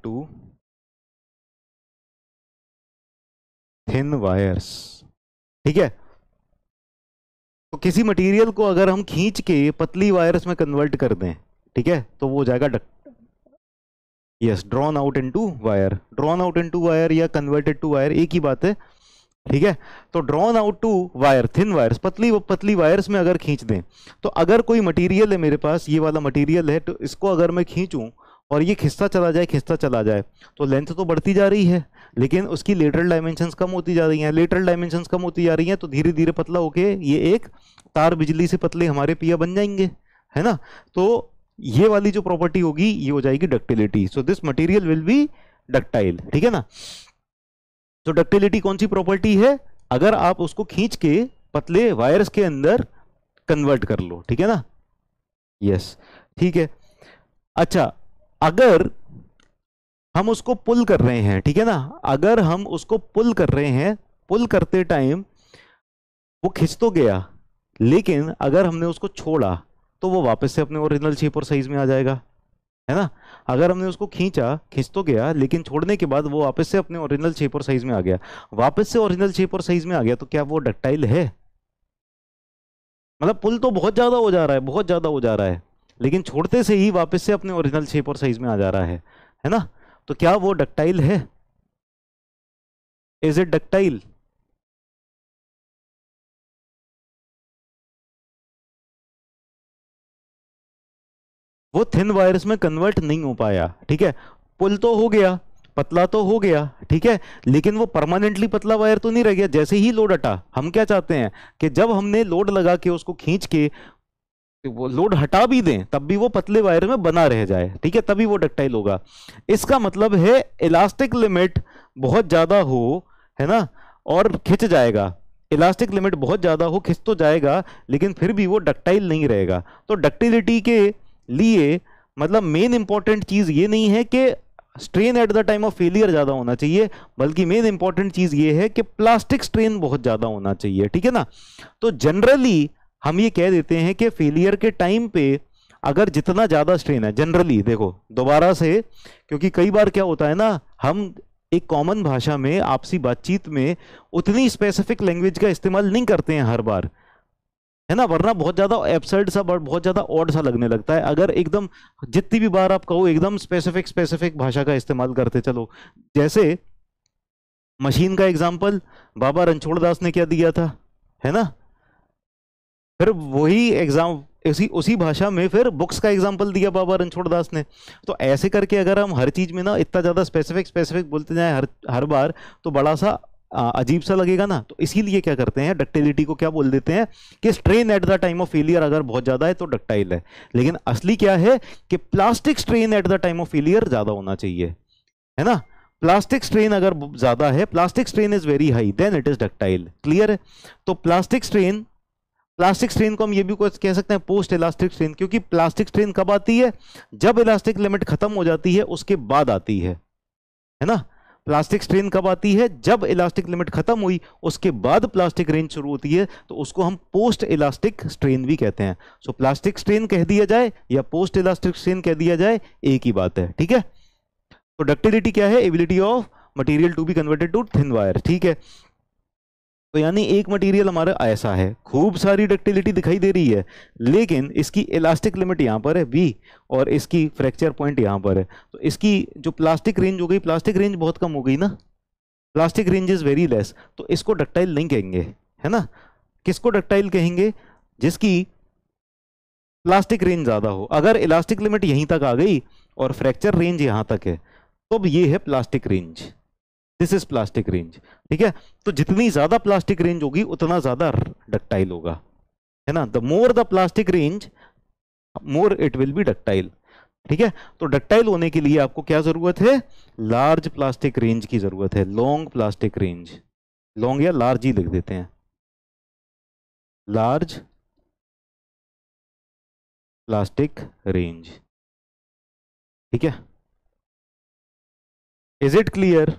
to thin wires। ठीक है, तो किसी material को अगर हम खींच के पतली वायर्स में कन्वर्ट कर दें, ठीक है, तो वो हो जाएगा yes, drawn out into wire. Drawn out into wire या कन्वर्टेड टू वायर एक ही बात है। ठीक है, तो drawn out to wire, thin wires, पतली वायर्स में अगर खींच दें, तो अगर कोई मटेरियल है मेरे पास, ये वाला मटेरियल है, तो इसको अगर मैं खींचूं और ये खिंचता चला जाए, तो लेंथ तो बढ़ती जा रही है, लेकिन उसकी लेटरल डायमेंशंस कम होती जा रही हैं। लेटरल डायमेंशंस कम होती जा रही हैं, तो धीरे धीरे पतला होके ये एक तार बिजली से पतले हमारे पिया बन जाएंगे, है ना। तो ये वाली जो प्रॉपर्टी होगी, ये हो जाएगी ductility. So this material will be ductile. ठीक है ना। तो डक्टिलिटी कौन सी प्रॉपर्टी है? अगर आप उसको खींच के पतले वायर्स के अंदर कन्वर्ट कर लो। ठीक है ना, यस, ठीक है। अच्छा, अगर हम उसको पुल कर रहे हैं, ठीक है ना, अगर हम उसको पुल कर रहे हैं, पुल करते टाइम वो खिंच तो गया, लेकिन अगर हमने उसको छोड़ा तो वो वापस से अपने ओरिजिनल शेप और साइज में आ जाएगा, है ना। अगर हमने उसको खींच तो गया, लेकिन छोड़ने के बाद वो वापस से अपने ओरिजिनल शेप और साइज में आ गया, वापस से ओरिजिनल शेप और साइज में आ गया, तो क्या वो डक्टाइल है? मतलब पुल तो बहुत ज्यादा हो जा रहा है, बहुत ज्यादा हो जा रहा है, लेकिन छोड़ते से ही वापस से अपने ओरिजिनल शेप और साइज में आ जा रहा है ना? तो क्या वो डक्टाइल है? Is it ductile? वो थिन वायर्स में कन्वर्ट नहीं हो पाया, ठीक है। पुल तो हो गया, पतला तो हो गया, ठीक है, लेकिन वो परमानेंटली पतला वायर तो नहीं रह गया। जैसे ही लोड हटा, हम क्या चाहते हैं कि जब हमने लोड लगा के उसको खींच के वो लोड हटा भी दें तब भी वो पतले वायर में बना रह जाए, ठीक है, तभी वो डक्टाइल होगा। इसका मतलब है इलास्टिक लिमिट बहुत ज्यादा हो, है ना, और खिंच जाएगा। इलास्टिक लिमिट बहुत ज्यादा हो, खिंच तो जाएगा, लेकिन फिर भी वो डक्टाइल नहीं रहेगा। तो डक्टिलिटी के लिए मतलब मेन इंपॉर्टेंट चीज ये नहीं है कि strain at the time of failure ज्यादा होना चाहिए, बल्कि मेन इंपॉर्टेंट चीज ये है कि प्लास्टिक स्ट्रेन बहुत ज्यादा होना चाहिए, ठीक है ना। तो जनरली हम ये कह देते हैं कि फेलियर के टाइम पे अगर जितना ज्यादा स्ट्रेन है, जनरली देखो दोबारा से, क्योंकि कई बार क्या होता है ना, हम एक कॉमन भाषा में आपसी बातचीत में उतनी स्पेसिफिक लैंग्वेज का इस्तेमाल नहीं करते हैं हर बार, है ना, वरना बहुत ज्यादा एब्सर्ड सा, बहुत ज्यादा ऑड सा लगने लगता है अगर एकदम जितनी भी बार आप कहो एकदम स्पेसिफिक स्पेसिफिक भाषा का इस्तेमाल करते चलो। जैसे मशीन का एग्जांपल बाबा रणछोड़ दास ने क्या दिया था, है ना, फिर वही एग्जाम उसी उसी भाषा में फिर बुक्स का एग्जांपल दिया बाबा रणछोड़ दास ने। तो ऐसे करके अगर हम हर चीज में ना इतना ज्यादा स्पेसिफिक स्पेसिफिक बोलते जाएं हर हर बार, तो बड़ा सा अजीब सा लगेगा ना। तो इसीलिए क्या करते हैं, डक्टिलिटी को क्या बोल देते हैं कि strain at the time of failure अगर बहुत ज्यादा है तो डक्टाइल है। लेकिन असली क्या है कि plastic strain at the time of failure ज्यादा होना चाहिए, है ना। प्लास्टिक स्ट्रेन अगर ज्यादा है, plastic strain is very high, then it is ductile. Clear है? तो प्लास्टिक स्ट्रेन को हम ये भी कह सकते हैं पोस्ट इलास्टिक स्ट्रेन, क्योंकि प्लास्टिक स्ट्रेन कब आती है, जब इलास्टिक लिमिट खत्म हो जाती है उसके बाद आती है ना। प्लास्टिक स्ट्रेन कब आती है, जब इलास्टिक लिमिट खत्म हुई उसके बाद प्लास्टिक रेंज शुरू होती है, तो उसको हम पोस्ट इलास्टिक स्ट्रेन भी कहते हैं। सो प्लास्टिक स्ट्रेन कह दिया जाए या पोस्ट इलास्टिक स्ट्रेन कह दिया जाए, एक ही बात है, ठीक है। तो डक्टिलिटी क्या है, ability of material to be converted to thin wire, ठीक है। तो यानी एक मटेरियल हमारा ऐसा है, खूब सारी डक्टिलिटी दिखाई दे रही है, लेकिन इसकी इलास्टिक लिमिट यहाँ पर है बी और इसकी फ्रैक्चर पॉइंट यहाँ पर है। तो इसकी जो प्लास्टिक रेंज हो गई, प्लास्टिक रेंज बहुत कम हो गई ना, plastic range is very less, तो इसको डक्टाइल नहीं कहेंगे, है ना। किसको डक्टाइल कहेंगे, जिसकी प्लास्टिक रेंज ज्यादा हो। अगर इलास्टिक लिमिट यहीं तक आ गई और फ्रैक्चर रेंज यहाँ तक है, तो ये है plastic range, this is plastic range, ठीक है। तो जितनी ज्यादा प्लास्टिक रेंज होगी उतना ज्यादा डक्टाइल होगा, है ना। The more the plastic range more it will be ductile, ठीक है। तो डक्टाइल होने के लिए आपको क्या जरूरत है, लार्ज प्लास्टिक रेंज की जरूरत है, लॉन्ग प्लास्टिक रेंज, लॉन्ग या लार्ज ही लिख देते हैं, लार्ज प्लास्टिक रेंज, ठीक है। Is it clear?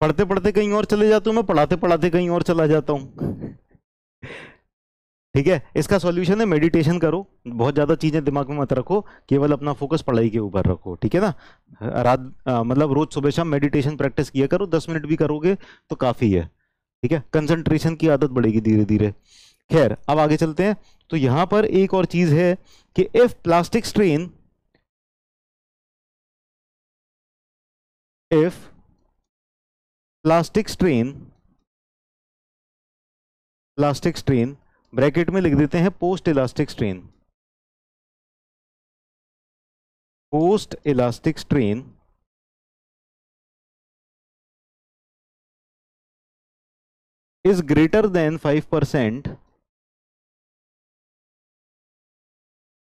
पढ़ते पढ़ते कहीं और चले जाता हूं मैं, पढ़ाते पढ़ाते कहीं और चला जाता हूं। ठीक है, इसका सॉल्यूशन है मेडिटेशन करो, बहुत ज़्यादा चीज़ें दिमाग में मत रखो, केवल अपना फोकस पढ़ाई के ऊपर रखो, ठीक है ना। मतलब रोज सुबह शाम मेडिटेशन प्रैक्टिस किया करो, 10 मिनट भी करोगे तो काफ़ी है, ठीक है। कंसंट्रेशन की आदत बढ़ेगी धीरे धीरे। खैर अब आगे चलते हैं। तो यहाँ पर एक और चीज़ है कि if plastic strain, if plastic strain, plastic strain bracket में लिख देते हैं post elastic strain, post elastic strain is greater than 5%,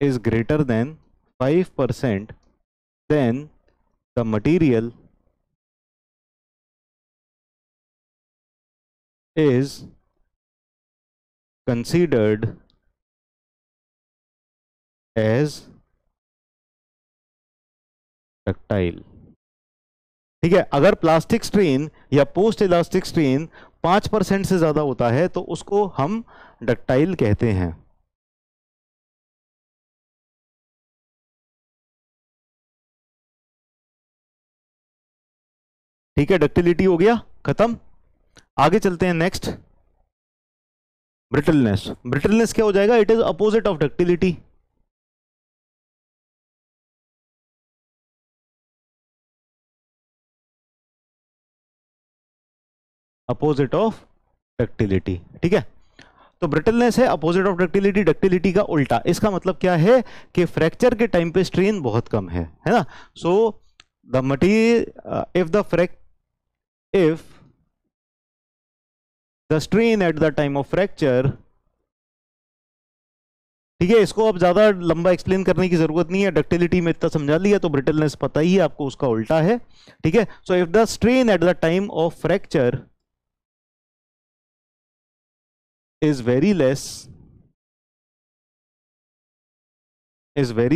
is greater than 5%, then the material is considered as ductile, ठीक है, अगर प्लास्टिक स्ट्रेन या पोस्ट इलास्टिक स्ट्रेन 5% से ज्यादा होता है तो उसको हम डक्टाइल कहते हैं। ठीक है, डक्टिलिटी हो गया खत्म। आगे चलते हैं नेक्स्ट, ब्रिटलनेस। ब्रिटलनेस क्या हो जाएगा? It is opposite of ductility. Opposite of ductility, ठीक है। तो ब्रिटलनेस है अपोजिट ऑफ डक्टिलिटी, डक्टिलिटी का उल्टा। इसका मतलब क्या है कि फ्रैक्चर के टाइम पे स्ट्रेन बहुत कम है ना। So the material if the strain at the time of fracture, ठीक है, इसको अब ज्यादा लंबा एक्सप्लेन करने की जरूरत नहीं है, डक्टिलिटी में इतना समझा लिया तो ब्रिटलनेस पता ही है आपको, उसका उल्टा है। ठीक है, सो if the strain at the time of fracture is very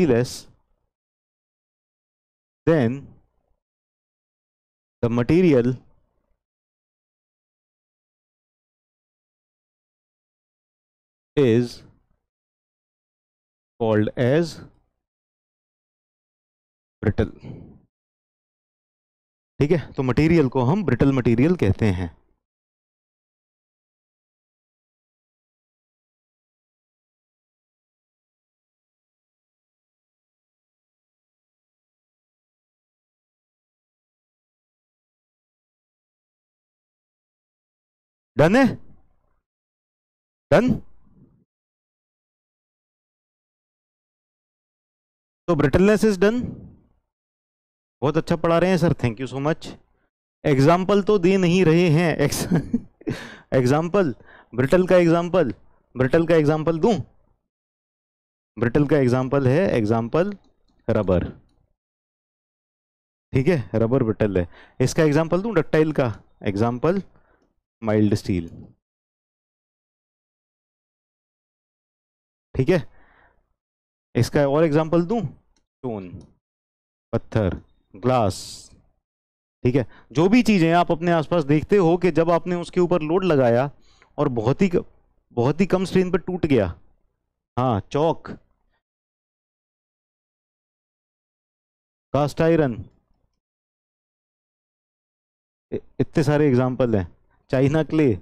less then the material is called as brittle। ठीक है, तो मटेरियल को हम ब्रिटल मटेरियल कहते हैं। डन है? डन। तो ब्रिटलनेस इज डन। बहुत अच्छा पढ़ा रहे हैं sir, thank you so much. Example तो दे नहीं रहे हैं। एग्जाम्पल ब्रिटल का एग्जाम्पल, ब्रिटल का एग्जाम्पल दूं? ब्रिटल का एग्जाम्पल है, एग्जाम्पल रबर। ठीक है, रबर ब्रिटल है। इसका एग्जाम्पल दूं डक्टाइल का? Example mild steel. ठीक है, इसका और एग्जाम्पल दूं? स्टोन, पत्थर, ग्लास। ठीक है, जो भी चीजें आप अपने आसपास देखते हो कि जब आपने उसके ऊपर लोड लगाया और बहुत ही कम स्ट्रेन पर टूट गया। हाँ, चौक, कास्ट आयरन, इतने सारे एग्जाम्पल हैं। China clay.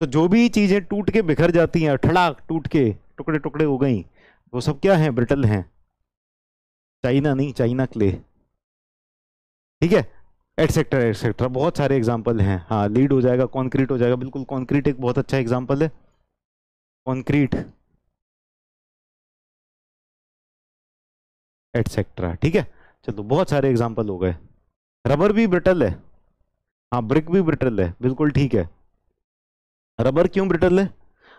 तो जो भी चीजें टूट के बिखर जाती हैं, ठड़ाक टूट के टुकड़े टुकड़े हो गई, वो सब क्या है? ब्रिटल हैं। चाइना नहीं, चाइना क्ले। ठीक है, एटसेट्रा एटसेट्रा, बहुत सारे एग्जाम्पल हैं। हाँ, लीड हो जाएगा, कॉन्क्रीट हो जाएगा, बिल्कुल कॉन्क्रीट एक बहुत अच्छा एग्जाम्पल है, कॉन्क्रीट एटसेट्रा। ठीक है, चलो बहुत सारे एग्जाम्पल हो गए। रबर भी ब्रिटल है। हाँ, ब्रिक भी ब्रिटल है, बिल्कुल ठीक है। रबर क्यों ब्रिटल है?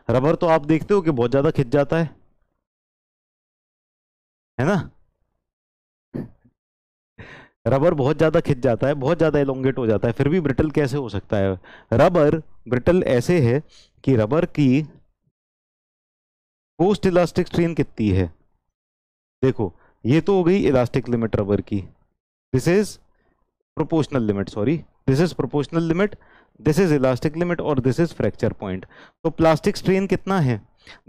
रबर तो आप देखते हो कि बहुत ज्यादा खिंच जाता है ना। रबर बहुत ज्यादा खिंच जाता है, बहुत ज्यादा एलोंगेट हो जाता है, फिर भी ब्रिटल कैसे हो सकता है? रबर ब्रिटल ऐसे है कि रबर की पोस्ट इलास्टिक स्ट्रेन कितनी है? देखो, ये तो हो गई इलास्टिक लिमिट रबर की, this is proportional limit, sorry, this is proportional limit, this is elastic limit और दिस इज फ्रैक्चर पॉइंट। तो प्लास्टिक स्ट्रेन कितना है?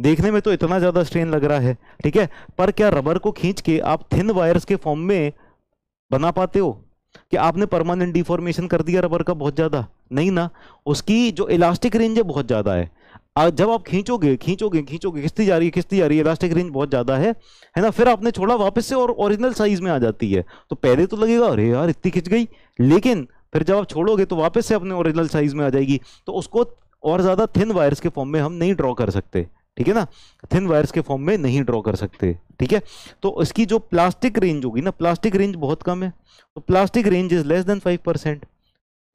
देखने में तो इतना ज्यादा स्ट्रेन लग रहा है, ठीक है, पर क्या रबर को खींच के आप थिन वायर्स के फॉर्म में बना पाते हो? कि आपने परमानेंट डिफॉर्मेशन कर दिया रबर का बहुत ज्यादा? नहीं ना, उसकी जो इलास्टिक रेंज है बहुत ज्यादा है। जब आप खींचोगे खींचोगे खींचोगे, खिंचती जा रही है, इलास्टिक रेंज बहुत ज्यादा है ना, फिर आपने छोड़ा वापस से और ओरिजिनल साइज में आ जाती है। तो पहले तो लगेगा अरे यार इतनी खिंच गई, लेकिन फिर जब आप छोड़ोगे तो वापस से अपने ओरिजिनल साइज में आ जाएगी। तो उसको और ज्यादा थिन वायर्स के फॉर्म में हम नहीं ड्रॉ कर सकते, ठीक है ना, थिन वायर्स के फॉर्म में नहीं ड्रॉ कर सकते। ठीक है, तो इसकी जो प्लास्टिक रेंज होगी ना, प्लास्टिक रेंज बहुत कम है, तो plastic range is less than 5%।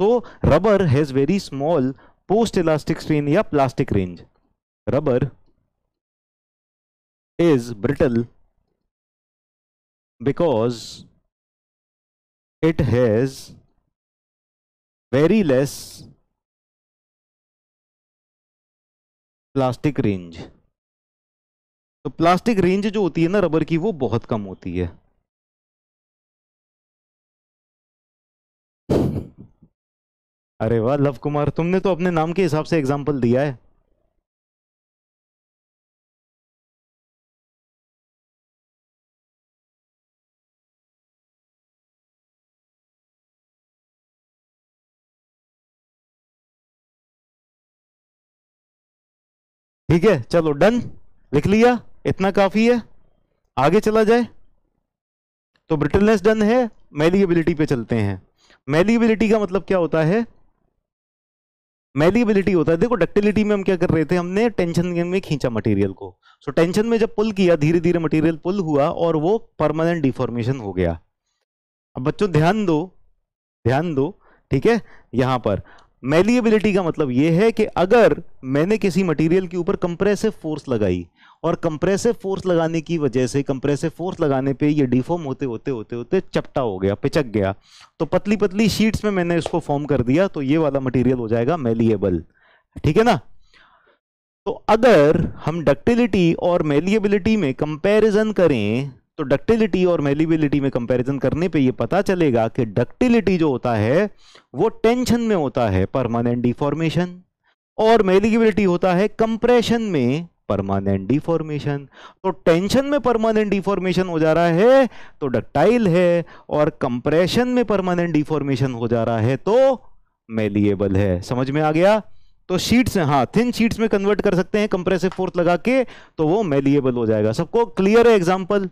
तो rubber has very small post elastic strain या plastic range. Rubber is brittle because it has very less plastic range। तो प्लास्टिक रेंज जो होती है ना रबर की, वो बहुत कम होती है। अरे वाह लव कुमार, तुमने तो अपने नाम के हिसाब से एग्जाम्पल दिया है। ठीक है चलो डन, लिख लिया, इतना काफी है। आगे चला जाए। तो ब्रिटलनेस डन है, मेलिएबिलिटी पे चलते हैं। मेलिएबिलिटी का मतलब क्या होता है? मेलिएबिलिटी होता है, देखो डक्टिलिटी में हम क्या कर रहे थे, हमने टेंशन में खींचा मटेरियल को। सो टेंशन में जब पुल किया, धीरे धीरे मटेरियल पुल हुआ और वो परमानेंट डिफॉर्मेशन हो गया। अब बच्चों ध्यान दो, ध्यान दो, ठीक है। यहां पर मेलिएबिलिटी का मतलब यह है कि अगर मैंने किसी मटेरियल के ऊपर कंप्रेसिव फोर्स लगाई और कंप्रेसिव फोर्स लगाने की वजह से, कंप्रेसिव फोर्स लगाने पे ये डिफॉर्म होते होते होते होते चपटा हो गया, पिचक गया, तो पतली पतली शीट्स में मैंने इसको फॉर्म कर दिया, तो ये वाला मटेरियल हो जाएगा मेलिएबल। ठीक है ना। तो अगर हम डक्टिलिटी और मेलिएबिलिटी में कंपैरिजन करें, तो डक्टिलिटी और मेलिएबिलिटी में कंपैरिजन करने पे ये पता चलेगा कि डक्टिलिटी जो होता है वो टेंशन में होता है, परमानेंट डिफॉर्मेशन, और मेलिएबिलिटी होता है कंप्रेशन में, परमानेंट डिफॉर्मेशन। तो टेंशन में परमानेंट डिफॉर्मेशन हो जा रहा है तो डक्टाइल है, और कंप्रेशन में परमानेंट डिफॉर्मेशन हो जा रहा है तो मेलिएबल है। समझ में आ गया। तो शीट्स, हाँ थिन शीट्स में कन्वर्ट कर सकते हैं कंप्रेसिव फोर्स लगा के, तो वो मेलिएबल हो जाएगा। सबको क्लियर है? एग्जांपल,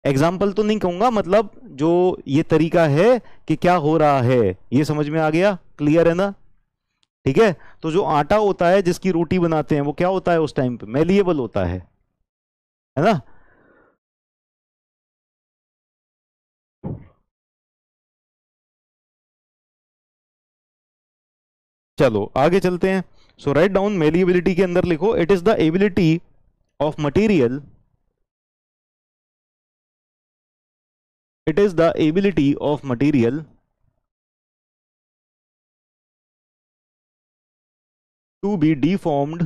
एग्जाम्पल तो नहीं कहूंगा, मतलब जो ये तरीका है कि क्या हो रहा है, ये समझ में आ गया, क्लियर है ना। ठीक है। तो जो आटा होता है जिसकी रोटी बनाते हैं वो क्या होता है उस टाइम पे, मेलिएबल होता है ना। चलो आगे चलते हैं। सो राइट डाउन, मेलिएबिलिटी के अंदर लिखो, it is the ability of material, it is the ability of material to be deformed,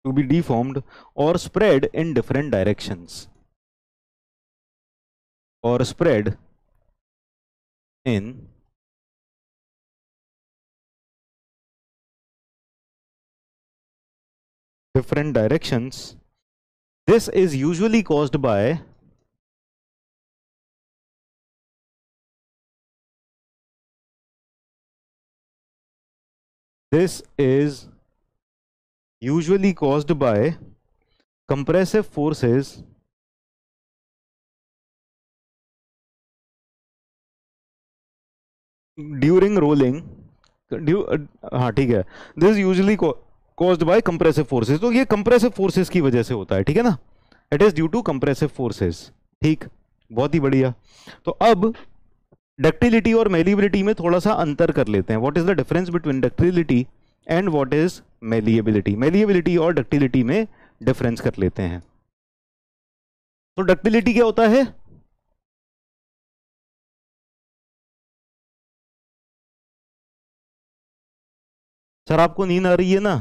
to be deformed or spread in different directions, or spread in different directions. This is usually caused by, this is usually caused by compressive forces during rolling, हाँ ठीक है, this usually caused by compressive forces. तो ये compressive forces की वजह से होता है, ठीक है ना, it is due to compressive forces. ठीक, बहुत ही बढ़िया। तो अब डक्टिलिटी और मेलिएबिलिटी में थोड़ा सा अंतर कर लेते हैं। What is the difference between ductility and what is malleability. Malleability और डक्टिलिटी में डिफरेंस कर लेते हैं। तो डक्टिलिटी क्या होता है? सर आपको नींद आ रही है ना?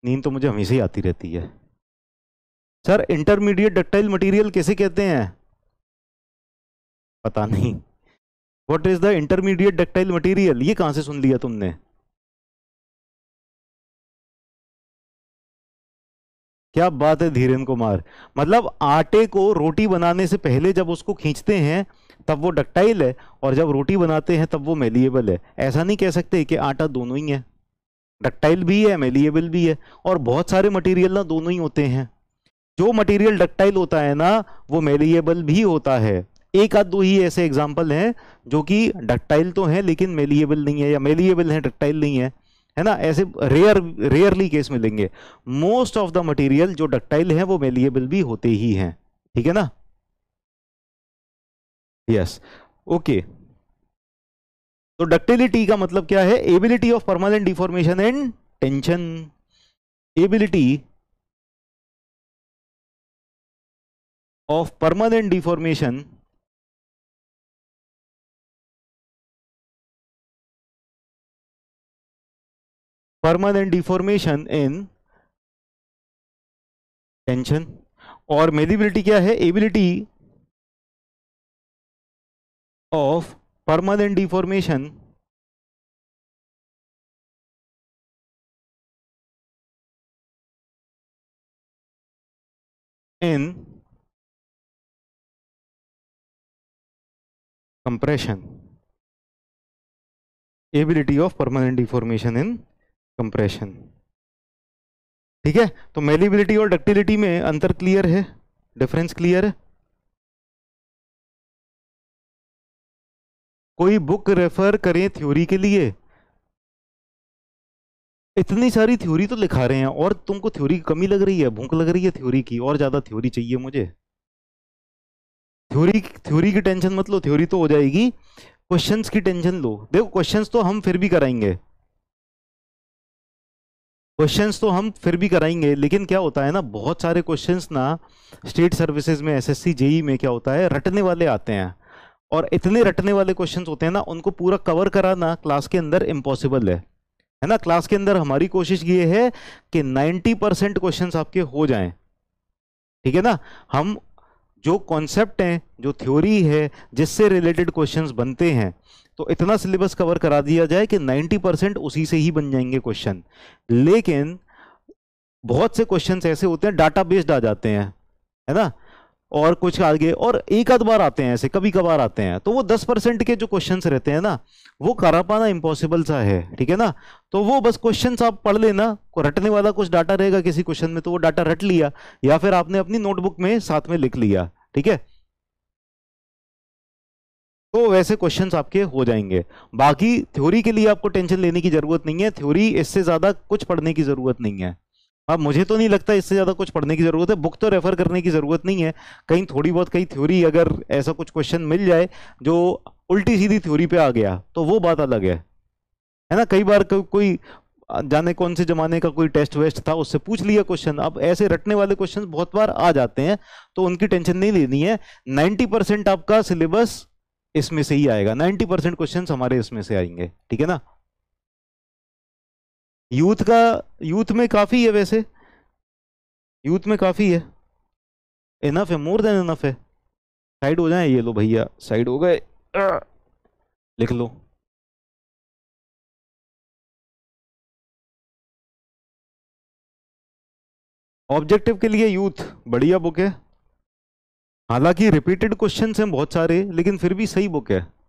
नींद तो मुझे हमेशा ही आती रहती है। सर इंटरमीडिएट डक्टाइल मटेरियल किसे कहते हैं? पता नहीं। What is the intermediate ductile material, ये कहां से सुन लिया तुमने? क्या बात है धीरेन्द्र कुमार, मतलब आटे को रोटी बनाने से पहले जब उसको खींचते हैं तब वो डक्टाइल है, और जब रोटी बनाते हैं तब वो मेलिएबल है। ऐसा नहीं कह सकते कि आटा दोनों ही है, डक्टाइल भी है मेलिएबल भी है। और बहुत सारे मटेरियल ना दोनों ही होते हैं। जो मटेरियल डक्टाइल होता है ना वो मेलिएबल भी होता है। एक आध दो ही ऐसे एग्जाम्पल हैं जो कि डक्टाइल तो हैं लेकिन मेलिएबल नहीं है, या मेलिएबल है डक्टाइल नहीं है ना। ऐसे रेयरली केस मिलेंगे। मोस्ट ऑफ द मटेरियल जो डक्टाइल है वो मेलिएबल भी होते ही हैं। ठीक है ना। Yes, okay. तो डक्टिलिटी का मतलब क्या है? Ability of permanent deformation and tension. Ability of permanent deformation in tension. और मेलिएबिलिटी क्या है? Ability of permanent deformation in compression. Ability of permanent deformation in compression. ठीक है, तो मेलिबिलिटी और डक्टिलिटी में अंतर क्लियर है, डिफरेंस क्लियर है। कोई बुक रेफर करें थ्योरी के लिए? इतनी सारी थ्योरी तो लिखा रहे हैं और तुमको थ्योरी की कमी लग रही है, भूख लग रही है थ्योरी की, और ज्यादा थ्योरी चाहिए मुझे। थ्योरी थ्योरी की टेंशन मत लो, थ्योरी तो हो जाएगी, क्वेश्चंस की टेंशन लो। देखो क्वेश्चंस तो हम फिर भी कराएंगे, क्वेश्चंस तो हम फिर भी कराएंगे, लेकिन क्या होता है ना, बहुत सारे क्वेश्चंस ना स्टेट सर्विसेज में, एसएससी जेई में क्या होता है, रटने वाले आते हैं, और इतने रटने वाले क्वेश्चंस होते हैं ना, उनको पूरा कवर कराना क्लास के अंदर इम्पॉसिबल है ना। क्लास के अंदर हमारी कोशिश ये है कि 90% क्वेश्चंस आपके हो जाएं, ठीक है ना। हम जो कॉन्सेप्ट हैं, जो थ्योरी है, जिससे रिलेटेड क्वेश्चंस बनते हैं, तो इतना सिलेबस कवर करा दिया जाए कि 90% उसी से ही बन जाएंगे क्वेश्चन। लेकिन बहुत से क्वेश्चंस ऐसे होते हैं डाटा बेस्ड आ जाते हैं, है ना, और कुछ आगे, और एक आध बार आते हैं, ऐसे कभी कभार आते हैं, तो वो 10% के जो क्वेश्चंस रहते हैं ना, वो करा पाना इम्पॉसिबल सा है, ठीक है ना। तो वो बस क्वेश्चंस आप पढ़ लेना, रटने वाला कुछ डाटा रहेगा किसी क्वेश्चन में, तो वो डाटा रट लिया, या फिर आपने अपनी नोटबुक में साथ में लिख लिया, ठीक है। तो वैसे क्वेश्चंस आपके हो जाएंगे। बाकी थ्योरी के लिए आपको टेंशन लेने की जरूरत नहीं है, थ्योरी इससे ज्यादा कुछ पढ़ने की जरूरत नहीं है। अब मुझे तो नहीं लगता इससे ज्यादा कुछ पढ़ने की जरूरत है, बुक तो रेफर करने की जरूरत नहीं है। कहीं थोड़ी बहुत कहीं थ्योरी, अगर ऐसा कुछ क्वेश्चन मिल जाए जो उल्टी सीधी थ्योरी पे आ गया, तो वो बात अलग है ना। कई बार कोई जाने कौन से जमाने का कोई टेस्ट वेस्ट था, उससे पूछ लिया क्वेश्चन। अब ऐसे रटने वाले क्वेश्चन बहुत बार आ जाते हैं, तो उनकी टेंशन नहीं लेनी है। 90% आपका सिलेबस इसमें से ही आएगा, 90% क्वेश्चन हमारे इसमें से आएंगे, ठीक है ना। यूथ का, यूथ में काफी है वैसे, यूथ में काफी है, इनफ है, मोर देन इनफ है। साइड हो जाए, ये लो भैया साइड हो गए, अ, लिख लो। ऑब्जेक्टिव के लिए यूथ बढ़िया बुक है, हालांकि रिपीटेड क्वेश्चंस हैं बहुत सारे, लेकिन फिर भी सही बुक है।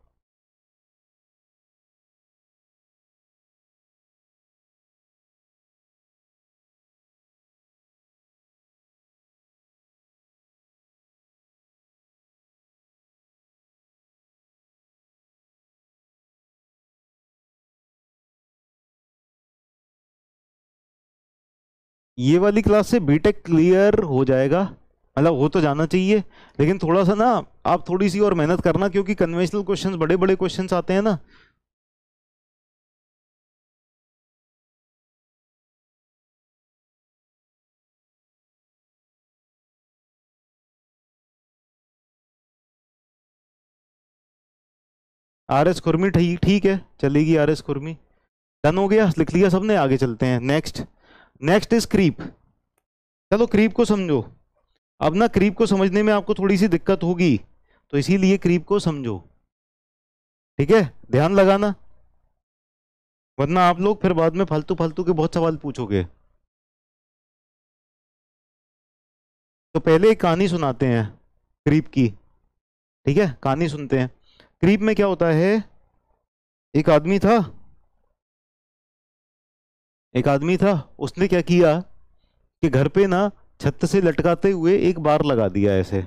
ये वाली क्लास से बीटेक क्लियर हो जाएगा, मतलब हो तो जाना चाहिए, लेकिन थोड़ा सा ना आप थोड़ी सी और मेहनत करना, क्योंकि कन्वेंशनल क्वेश्चंस, बड़े बड़े क्वेश्चंस आते हैं ना। आर एस खुरमी ठीक ठीक है, चलेगी आर एस खुरमी। डन हो गया, लिख लिया सबने, आगे चलते हैं नेक्स्ट। Next is creep. चलो क्रीप को समझो। अब ना क्रीप को समझने में आपको थोड़ी सी दिक्कत होगी, तो इसीलिए क्रीप को समझो, ठीक है, ध्यान लगाना, वरना आप लोग फिर बाद में फालतू फालतू के बहुत सवाल पूछोगे। तो पहले एक कहानी सुनाते हैं क्रीप की, ठीक है, कहानी सुनते हैं। क्रीप में क्या होता है, एक आदमी था, एक आदमी था, उसने क्या किया कि घर पे ना छत से लटकाते हुए एक बार लगा दिया ऐसे,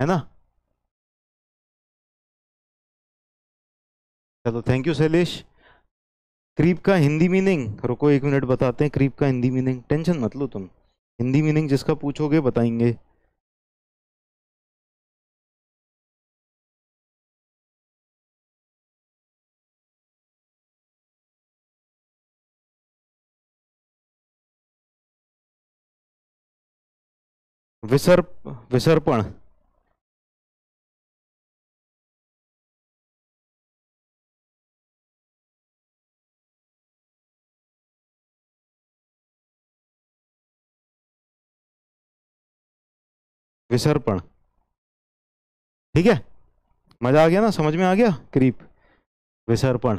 है ना। चलो थैंक यू शैलेश। क्रीप का हिंदी मीनिंग, रुको एक मिनट बताते हैं क्रीप का हिंदी मीनिंग, टेंशन मत लो तुम, हिंदी मीनिंग जिसका पूछोगे बताएंगे। विसर्प, विसर्पण, विसर्पण, ठीक है। मजा आ गया ना, समझ में आ गया क्रीप, विसर्पण।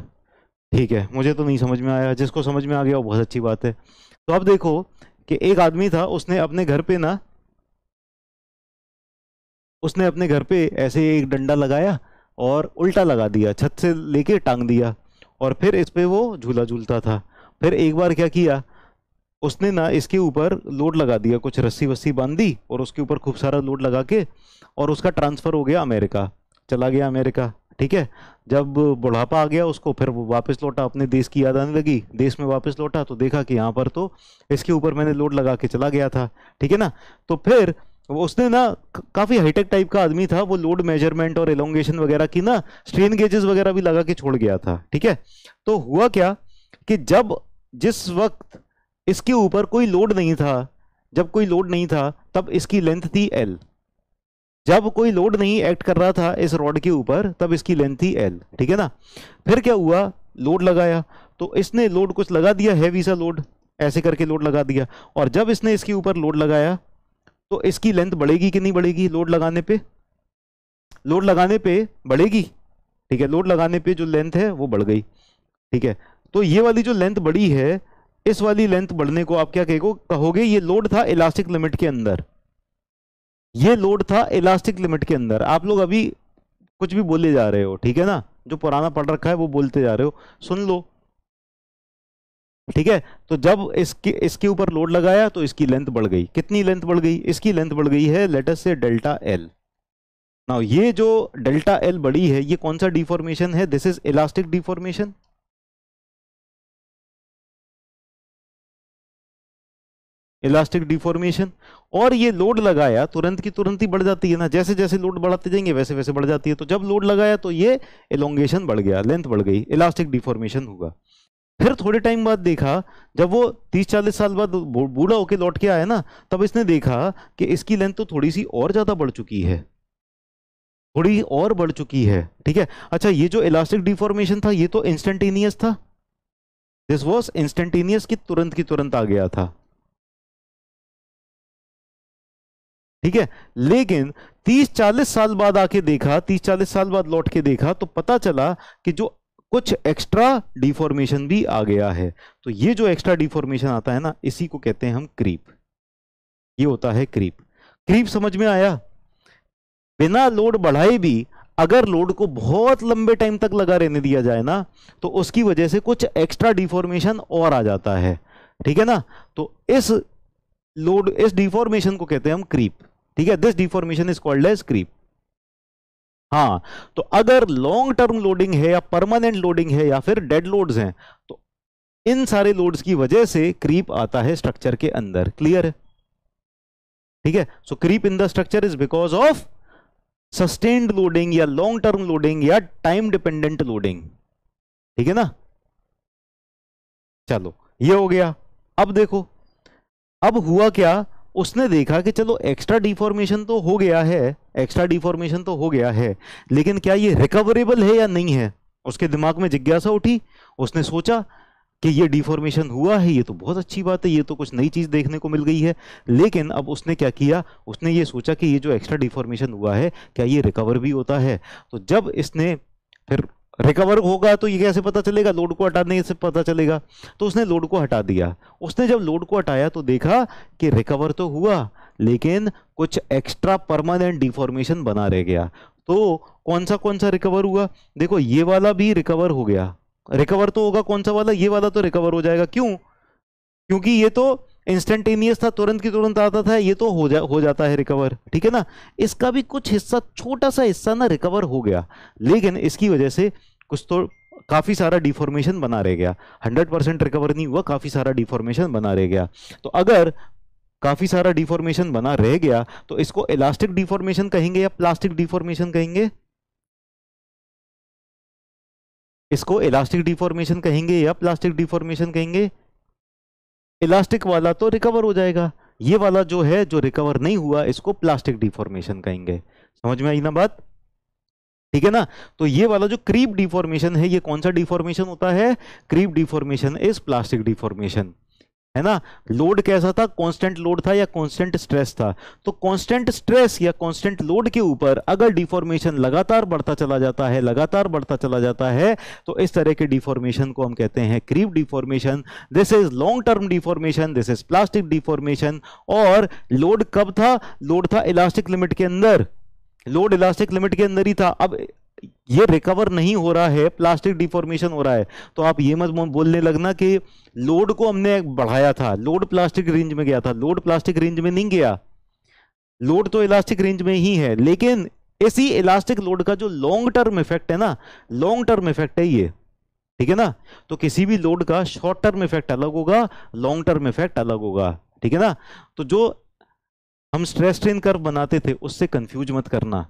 ठीक है, मुझे तो नहीं समझ में आया, जिसको समझ में आ गया वो बहुत अच्छी बात है। तो अब देखो कि एक आदमी था, उसने अपने घर पे ना, उसने अपने घर पे ऐसे एक डंडा लगाया और उल्टा लगा दिया, छत से लेके टांग दिया, और फिर इस पे वो झूला झूलता था। फिर एक बार क्या किया, उसने ना इसके ऊपर लोड लगा दिया, कुछ रस्सी वस्सी बांध दी और उसके ऊपर खूब सारा लोड लगा के, और उसका ट्रांसफर हो गया अमेरिका, चला गया अमेरिका। ठीक है, जब बुढ़ापा आ गया उसको, फिर वो वापस लौटा, अपने देश की याद आने लगी, देश में वापस लौटा तो देखा कि यहाँ पर तो इसके ऊपर मैंने लोड लगा के चला गया था। ठीक है ना, तो फिर वो उसने ना, काफी हाईटेक टाइप का आदमी था वो, लोड मेजरमेंट और एलोंगेशन वगैरह की ना स्ट्रेन गेजेस वगैरह भी लगा के छोड़ गया था। ठीक है, तो हुआ क्या कि जब, जिस वक्त इसके ऊपर कोई लोड नहीं था, जब कोई लोड नहीं था तब इसकी लेंथ थी एल, जब कोई लोड नहीं एक्ट कर रहा था इस रॉड के ऊपर तब इसकी लेंथ थी एल। ठीक है ना, फिर क्या हुआ, लोड लगाया, तो इसने लोड कुछ लगा दिया, हैवी सा लोड, ऐसे करके लोड लगा दिया, और जब इसने इसके ऊपर लोड लगाया तो इसकी लेंथ बढ़ेगी कि नहीं बढ़ेगी, लोड लगाने पे, लोड लगाने पे बढ़ेगी। ठीक है, लोड लगाने पे जो लेंथ है वो बढ़ गई। ठीक है, तो ये वाली जो लेंथ बढ़ी है, इस वाली लेंथ बढ़ने को आप क्या कहोगे, ये लोड था इलास्टिक लिमिट के अंदर, ये लोड था इलास्टिक लिमिट के अंदर। आप लोग अभी कुछ भी बोले जा रहे हो, ठीक है ना, जो पुराना पढ़ रखा है वो बोलते जा रहे हो, सुन लो। ठीक है, तो जब इसके ऊपर लोड लगाया तो इसकी लेंथ बढ़ गई, कितनी लेंथ बढ़ गई, इसकी लेंथ बढ़ गई है लेट अस से डेल्टा एल। नाउ ये जो डेल्टा एल बढ़ी है ये कौन सा डिफॉर्मेशन है, this is elastic deformation. Elastic deformation, और ये लोड लगाया तुरंत की तुरंत ही बढ़ जाती है ना, जैसे जैसे लोड बढ़ाते जाएंगे वैसे वैसे बढ़ जाती है, तो जब लोड लगाया तो ये एलोंगेशन बढ़ गया, लेंथ बढ़ गई, इलास्टिक डिफॉर्मेशन होगा। फिर थोड़े टाइम बाद देखा, जब वो 30-40 साल बाद बूढ़ा होके लौट के आया ना, तब इसने देखा कि इसकी लेंथ तो थोड़ी सी और ज्यादा बढ़ चुकी है, थोड़ी और बढ़ चुकी है। ठीक है, अच्छा ये जो इलास्टिक डिफॉर्मेशन था ये तो इंस्टेंटेनियस था, दिस वाज इंस्टेंटेनियस, की तुरंत आ गया था। ठीक है, लेकिन 30-40 साल बाद आके देखा, 30-40 साल बाद लौट के देखा तो पता चला कि जो कुछ एक्स्ट्रा डिफॉर्मेशन भी आ गया है। तो ये जो एक्स्ट्रा डिफॉर्मेशन आता है ना, इसी को कहते हैं हम क्रीप, ये होता है क्रीप। क्रीप समझ में आया, बिना लोड बढ़ाए भी अगर लोड को बहुत लंबे टाइम तक लगा रहने दिया जाए ना, तो उसकी वजह से कुछ एक्स्ट्रा डिफॉर्मेशन और आ जाता है। ठीक है ना, तो इस लोड, इस डिफॉर्मेशन को कहते हैं हम क्रीप। ठीक है, this deformation is called as creep. हाँ, तो अगर लॉन्ग टर्म लोडिंग है या परमानेंट लोडिंग है या फिर डेड लोड्स हैं, तो इन सारे लोड्स की वजह से क्रीप आता है स्ट्रक्चर के अंदर। क्लियर है? ठीक है, so creep in the structure is because of sustained loading या लॉन्ग टर्म लोडिंग या टाइम डिपेंडेंट लोडिंग। ठीक है ना, चलो ये हो गया। अब देखो, अब हुआ क्या, उसने देखा कि चलो एक्स्ट्रा डिफॉर्मेशन तो हो गया है, एक्स्ट्रा डिफॉर्मेशन तो हो गया है, लेकिन क्या ये रिकवरेबल है या नहीं है, उसके दिमाग में जिज्ञासा उठी। उसने सोचा कि ये डिफॉर्मेशन हुआ है, ये तो बहुत अच्छी बात है, ये तो कुछ नई चीज देखने को मिल गई है। लेकिन अब उसने क्या किया, उसने ये सोचा कि ये जो एक्स्ट्रा डिफॉर्मेशन हुआ है क्या ये रिकवर भी होता है। तो जब इसने, फिर रिकवर होगा तो ये कैसे पता चलेगा, लोड को हटाने से पता चलेगा। तो उसने लोड को हटा दिया, उसने जब लोड को हटाया तो देखा कि रिकवर तो हुआ, लेकिन कुछ एक्स्ट्रा परमानेंट डिफॉर्मेशन बना रह गया। तो कौन सा रिकवर हुआ, देखो ये वाला भी रिकवर हो गया। रिकवर तो होगा कौन सा वाला, ये वाला तो रिकवर हो जाएगा। क्यों? क्योंकि ये तो इंस्टेंटेनियस था, तुरंत की तुरंत आता था, ये तो हो जाता है रिकवर। ठीक है ना, इसका भी कुछ हिस्सा, छोटा सा हिस्सा ना रिकवर हो गया, लेकिन इसकी वजह से कुछ तो काफी सारा डिफॉर्मेशन बना रह गया। 100% रिकवर नहीं हुआ, काफी सारा डिफॉर्मेशन बना रह गया। तो अगर काफी सारा डिफॉर्मेशन बना रह गया तो इसको इलास्टिक डिफॉर्मेशन कहेंगे या प्लास्टिक डिफॉर्मेशन कहेंगे? इसको इलास्टिक डिफॉर्मेशन कहेंगे या प्लास्टिक डिफॉर्मेशन कहेंगे? इलास्टिक वाला तो रिकवर हो जाएगा, ये वाला जो है जो रिकवर नहीं हुआ इसको प्लास्टिक डिफॉर्मेशन कहेंगे। समझ में आई ना बात? ठीक है ना, तो ये वाला जो क्रीप डिफॉर्मेशन है ये कौन सा डिफॉर्मेशन होता है, creep deformation is plastic deformation. है ना। लोड कैसा था, कांस्टेंट लोड था या कांस्टेंट स्ट्रेस था। तो कांस्टेंट स्ट्रेस या कांस्टेंट लोड के ऊपर अगर डिफॉर्मेशन लगातार बढ़ता चला जाता है, लगातार बढ़ता चला जाता है, तो इस तरह के डिफॉर्मेशन को हम कहते हैं creep deformation. This is long term deformation, this is plastic deformation. और लोड कब था, लोड था इलास्टिक लिमिट के अंदर, लोड इलास्टिक लिमिट के अंदर ही था। अब ये रिकवर नहीं हो रहा है, प्लास्टिक डिफॉर्मेशन हो रहा है, तो आप ये मत बोलने लगना कि लोड को हमने बढ़ाया था, लोड प्लास्टिक रेंज में गया था। लोड प्लास्टिक रेंज में नहीं गया, लोड तो इलास्टिक रेंज में ही है। लेकिन इसी इलास्टिक लोड का जो लॉन्ग टर्म इफेक्ट है ना, लॉन्ग टर्म इफेक्ट है ये, ठीक है ना। तो किसी भी लोड का शॉर्ट टर्म इफेक्ट अलग होगा, लॉन्ग टर्म इफेक्ट अलग होगा, ठीक है ना। तो जो हम स्ट्रेस स्ट्रेन कर्व बनाते थे उससे कंफ्यूज मत करना,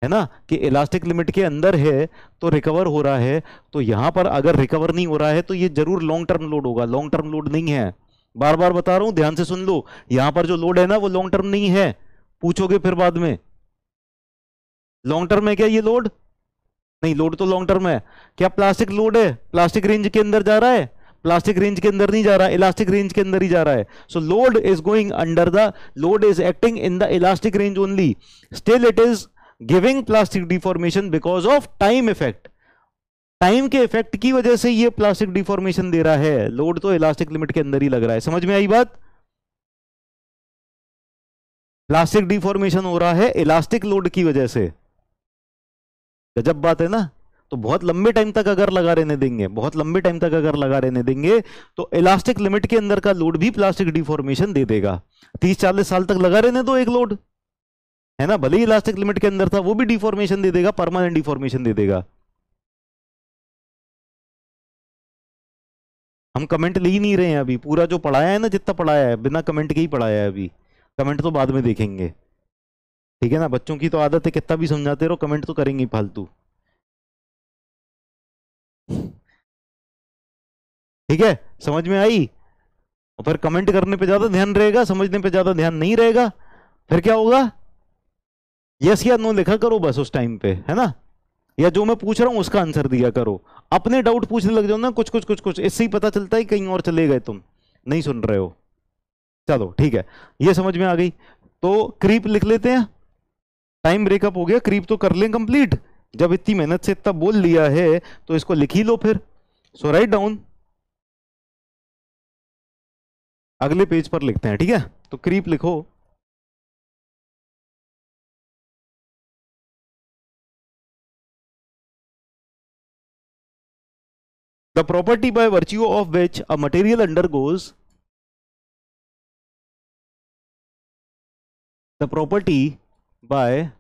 है ना, कि इलास्टिक लिमिट के अंदर है तो रिकवर हो रहा है। तो यहां पर अगर रिकवर नहीं हो रहा है तो ये जरूर लॉन्ग टर्म लोड होगा, लॉन्ग टर्म लोड नहीं है। बार बार बता रहा हूं, ध्यान से सुन लो, यहां पर जो लोड है ना वो लॉन्ग टर्म नहीं है। पूछोगे फिर बाद में लॉन्ग टर्म है क्या ये लोड, नहीं, लोड तो लॉन्ग टर्म है। क्या प्लास्टिक लोड है, प्लास्टिक रेंज के अंदर जा रहा है, प्लास्टिक रेंज के अंदर नहीं जा रहा, इलास्टिक रेंज के अंदर ही जा रहा है। सो load is going under the, load is acting in the elastic range only, still it is giving plastic deformation because of time effect. Time के इफेक्ट की वजह से ये प्लास्टिक डिफॉर्मेशन दे रहा है, लोड तो इलास्टिक लिमिट के अंदर ही लग रहा है। समझ में आई बात, प्लास्टिक डिफॉर्मेशन हो रहा है इलास्टिक लोड की वजह से। गजब बात है ना। तो बहुत लंबे टाइम तक अगर लगा रहने देंगे, बहुत लंबे टाइम तक अगर लगा रहने देंगे तो इलास्टिक लिमिट के अंदर का लोड भी प्लास्टिक डिफॉर्मेशन दे देगा। 30-40 साल तक लगा रहने दो एक लोड, है ना, भले ही इलास्टिक लिमिट के अंदर था, वो भी डिफॉर्मेशन दे देगा, परमानेंट डिफॉर्मेशन दे देगा। हम कमेंट ले ही नहीं रहे हैं अभी, पूरा जो पढ़ाया है ना, जितना पढ़ाया है बिना कमेंट के ही पढ़ाया है अभी, कमेंट तो बाद में देखेंगे, ठीक है ना। बच्चों की तो आदत है कितना भी समझाते रहो कमेंट तो करेंगे ही फालतू, ठीक है। समझ में आई, और फिर कमेंट करने पे ज्यादा ध्यान रहेगा, समझने पे ज्यादा ध्यान नहीं रहेगा, फिर क्या होगा, यस या नो लिखा करो बस उस टाइम पे, है ना, या जो मैं पूछ रहा हूं उसका आंसर दिया करो। अपने डाउट पूछने लग जाओ ना कुछ कुछ कुछ कुछ, इससे ही पता चलता है कहीं और चले गए तुम, नहीं सुन रहे हो। चलो ठीक है, ये समझ में आ गई। तो क्रीप लिख लेते हैं, टाइम ब्रेकअप हो गया, क्रीप तो कर लें कंप्लीट। जब इतनी मेहनत से इतना बोल लिया है तो इसको लिख ही लो फिर। सो राइट डाउन, अगले पेज पर लिखते हैं, ठीक है। तो क्रीप लिखो, the property by virtue of which a material undergoes, the property by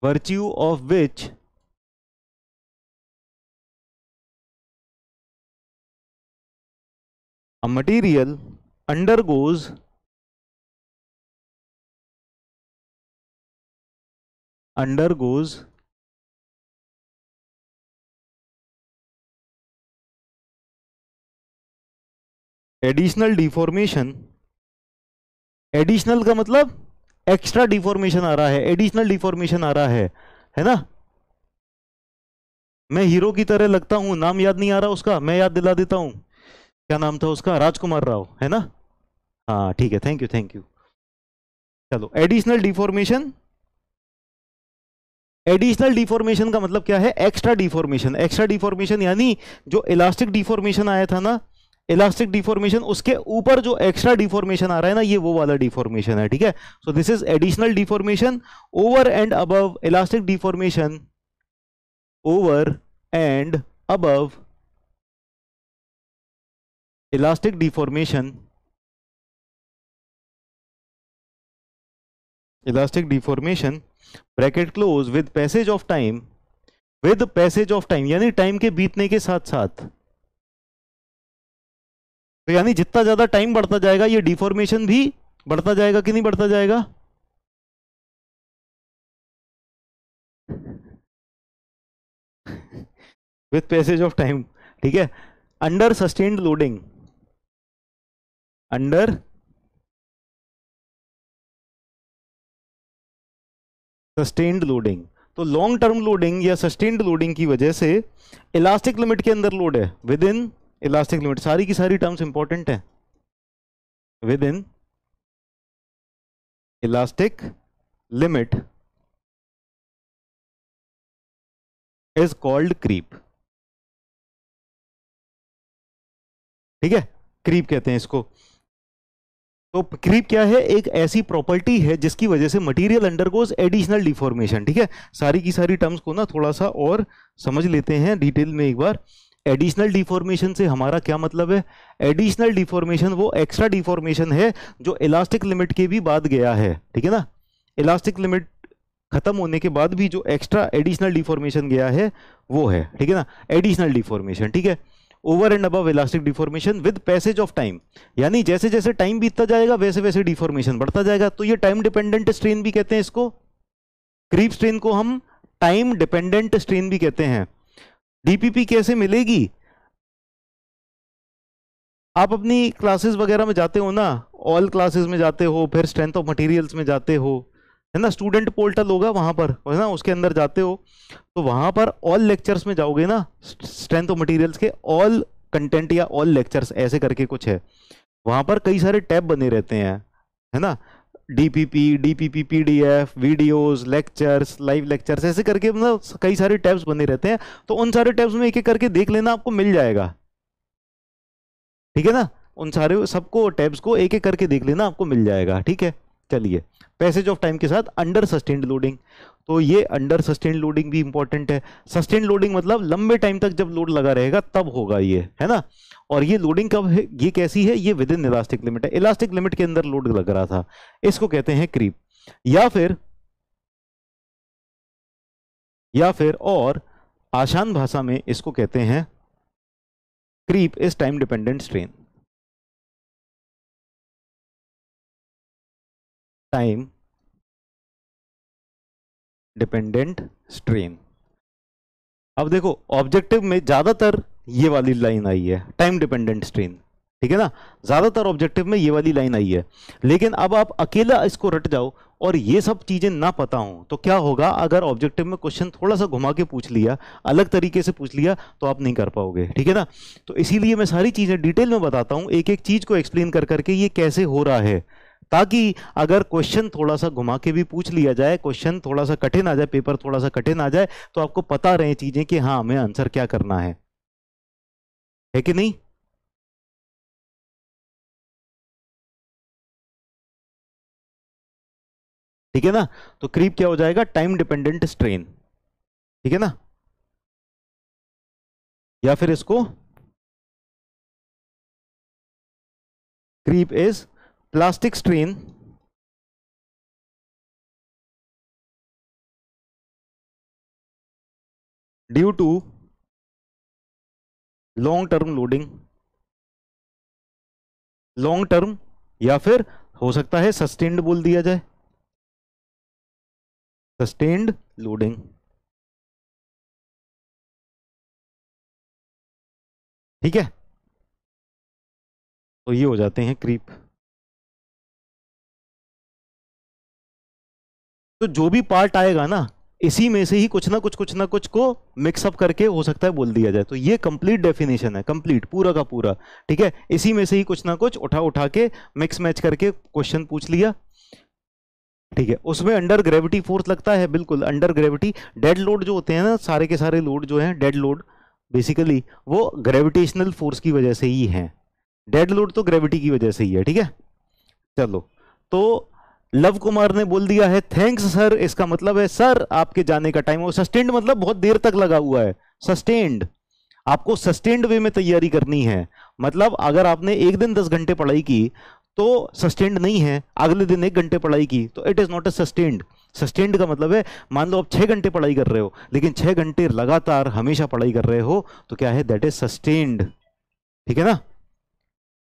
virtue of which a material undergoes additional deformation. Additional का मतलब एक्स्ट्रा डिफॉर्मेशन आ रहा है, एडिशनल डिफॉर्मेशन आ रहा है ना। मैं हीरो की तरह लगता हूं, नाम याद नहीं आ रहा उसका, मैं याद दिला देता हूं, क्या नाम था उसका, राजकुमार राव, है ना। हाँ ठीक है, थैंक यू थैंक यू। चलो, एडिशनल डिफॉर्मेशन, एडिशनल डिफॉर्मेशन का मतलब क्या है, एक्स्ट्रा डिफॉर्मेशन। एक्स्ट्रा डिफॉर्मेशन यानी जो इलास्टिक डिफॉर्मेशन आया था ना, इलास्टिक डिफॉर्मेशन, उसके ऊपर जो एक्स्ट्रा डिफॉर्मेशन आ रहा है ना, ये वो वाला डिफॉर्मेशन है, ठीक है। So this is additional deformation over and above elastic deformation, over and above elastic deformation, elastic deformation bracket close with passage of time, with passage of time यानी टाइम के बीतने के साथ साथ। तो यानी जितना ज्यादा टाइम बढ़ता जाएगा ये डिफॉर्मेशन भी बढ़ता जाएगा कि नहीं बढ़ता जाएगा। विथ पैसेज ऑफ टाइम, ठीक है। Under sustained loading, under sustained loading, तो लॉन्ग टर्म लोडिंग या सस्टेन्ड लोडिंग की वजह से इलास्टिक लिमिट के अंदर लोड है, विद इन इलास्टिक लिमिट, सारी की सारी टर्म्स इंपॉर्टेंट है। Within elastic limit is called creep. ठीक है, क्रीप कहते हैं इसको। तो क्रीप क्या है? एक ऐसी प्रॉपर्टी है जिसकी वजह से मटेरियल अंडरगोज एडिशनल डिफॉर्मेशन। ठीक है, सारी की सारी टर्म्स को ना थोड़ा सा और समझ लेते हैं डिटेल में एक बार। एडिशनल डिफॉर्मेशन से हमारा क्या मतलब है? एडिशनल डिफॉर्मेशन वो एक्स्ट्रा डिफॉर्मेशन है जो इलास्टिक लिमिट के भी बाद गया है। ठीक है ना, इलास्टिक लिमिट खत्म होने के बाद भी जो एक्स्ट्रा एडिशनल डिफॉर्मेशन गया है वो है, ठीक है ना, एडिशनल डिफॉर्मेशन। ठीक है, over and above elastic deformation with passage of time, यानी जैसे जैसे टाइम बीतता जाएगा वैसे वैसे डिफॉर्मेशन बढ़ता जाएगा। तो ये टाइम डिपेंडेंट स्ट्रेन भी कहते हैं इसको, क्रीप स्ट्रेन को हम टाइम डिपेंडेंट स्ट्रेन भी कहते हैं। डीपीपी कैसे मिलेगी? आप अपनी क्लासेस वगैरह में जाते हो ना, ऑल क्लासेस में जाते हो, फिर स्ट्रेंथ ऑफ मटेरियल्स में जाते हो, है ना, स्टूडेंट पोर्टल होगा वहां पर, है ना, उसके अंदर जाते हो तो वहां पर ऑल लेक्चर्स में जाओगे ना, स्ट्रेंथ ऑफ मटेरियल्स के ऑल कंटेंट या ऑल लेक्चर्स ऐसे करके कुछ है, वहां पर कई सारे टैब बने रहते हैं, है ना, DPP, DPP PDF, videos, lectures, live lectures, ऐसे करके मतलब कई सारे टैब्स बने रहते हैं। तो उन सारे टैब्स में एक एक करके देख लेना, आपको मिल जाएगा। ठीक है ना, उन सारे सबको टैब्स को एक एक करके देख लेना, आपको मिल जाएगा। ठीक है, चलिए, पैसेज ऑफ टाइम के साथ अंडर सस्टेन्ड लोडिंग, तो ये अंडर सस्टेन्ड लोडिंग भी इंपॉर्टेंट है। सस्टेन्ड लोडिंग मतलब लंबे टाइम तक जब लोड लगा रहेगा तब होगा ये, है ना। और ये लोडिंग कब है, ये कैसी है? ये विद इन इलास्टिक लिमिट है, इलास्टिक लिमिट के अंदर लोड लग रहा था, इसको कहते हैं क्रीप। या फिर और आसान भाषा में इसको कहते हैं creep is time dependent strain. Time dependent strain. अब देखो ऑब्जेक्टिव में ज्यादातर ये वाली लाइन आई है, टाइम डिपेंडेंट स्ट्रेन, ठीक है ना, ज्यादातर ऑब्जेक्टिव में ये वाली लाइन आई है। लेकिन अब आप अकेला इसको रट जाओ और ये सब चीजें ना पता हो तो क्या होगा? अगर ऑब्जेक्टिव में क्वेश्चन थोड़ा सा घुमा के पूछ लिया, अलग तरीके से पूछ लिया, तो आप नहीं कर पाओगे। ठीक है ना, तो इसीलिए मैं सारी चीजें डिटेल में बताता हूं, एक एक चीज को एक्सप्लेन कर करके ये कैसे हो रहा है, ताकि अगर क्वेश्चन थोड़ा सा घुमा के भी पूछ लिया जाए, क्वेश्चन थोड़ा सा कठिन आ जाए, पेपर थोड़ा सा कठिन आ जाए, तो आपको पता रहे चीजें कि हाँ हमें आंसर क्या करना है कि नहीं? ठीक है ना, तो क्रीप क्या हो जाएगा? Time dependent strain. ठीक है ना, या फिर इसको creep is plastic strain due to long term loading, long term, या फिर हो सकता है सस्टेन्ड बोल दिया जाए, सस्टेन्ड लोडिंग। ठीक है, तो ये हो जाते हैं क्रीप। तो जो भी पार्ट आएगा ना, इसी में से ही कुछ ना कुछ को मिक्सअप करके हो सकता है बोल दिया जाए। तो ये कंप्लीट डेफिनेशन है, कंप्लीट पूरा का पूरा। ठीक है, इसी में से ही कुछ ना कुछ उठा उठा के मिक्स मैच करके क्वेश्चन पूछ लिया। ठीक है, उसमें अंडर ग्रेविटी फोर्स लगता है, बिल्कुल अंडर ग्रेविटी। डेड लोड जो होते हैं ना, सारे के सारे लोड जो हैं डेड लोड, बेसिकली वो ग्रेविटेशनल फोर्स की वजह से ही है। डेड लोड तो ग्रेविटी की वजह से ही है। ठीक है, चलो, तो लव कुमार ने बोल दिया है थैंक्स सर, इसका मतलब है सर आपके जाने का टाइम हो। सस्टेन्ड मतलब बहुत देर तक लगा हुआ है, सस्टेन्ड, आपको सस्टेन्ड वे में तैयारी करनी है। मतलब अगर आपने एक दिन 10 घंटे पढ़ाई की तो सस्टेन्ड नहीं है, अगले दिन 1 घंटे पढ़ाई की तो it is not a sustained. Sustained का मतलब है, मान लो आप 6 घंटे पढ़ाई कर रहे हो, लेकिन 6 घंटे लगातार हमेशा पढ़ाई कर रहे हो, तो क्या है? That is sustained. ठीक है ना,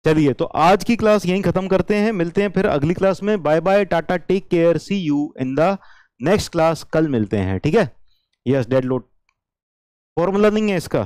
चलिए, तो आज की क्लास यहीं खत्म करते हैं, मिलते हैं फिर अगली क्लास में। Bye bye, tata, take care, see you in the next class. कल मिलते हैं, ठीक है। यस, डेड लोड फॉर्मूला नहीं है इसका।